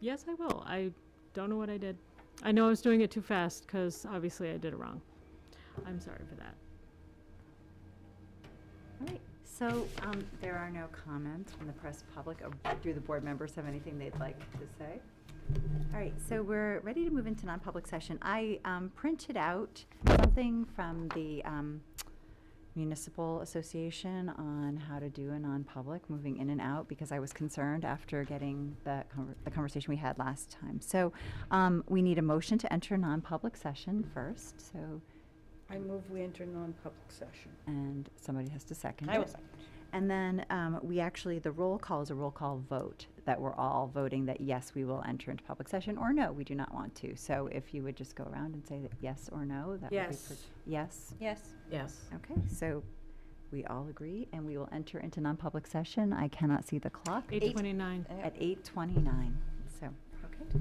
Yes, I will. I don't know what I did. I know I was doing it too fast because obviously I did it wrong. I'm sorry for that. All right, so there are no comments from the press, public, or do the board members have anything they'd like to say? All right, so we're ready to move into non-public session. I printed out something from the Municipal Association on how to do a non-public, moving in and out, because I was concerned after getting the conversation we had last time. So we need a motion to enter non-public session first, so, I move we enter non-public session. and somebody has to second I will it. second. And then we actually, the roll call is a roll call vote, that we're all voting that yes, we will enter into public session, or no, we do not want to. So if you would just go around and say that yes or no, that would be. Yes. Yes? Yes. Yes. Okay, so we all agree, and we will enter into non-public session. I cannot see the clock. 8:29. At 8:29, so, okay.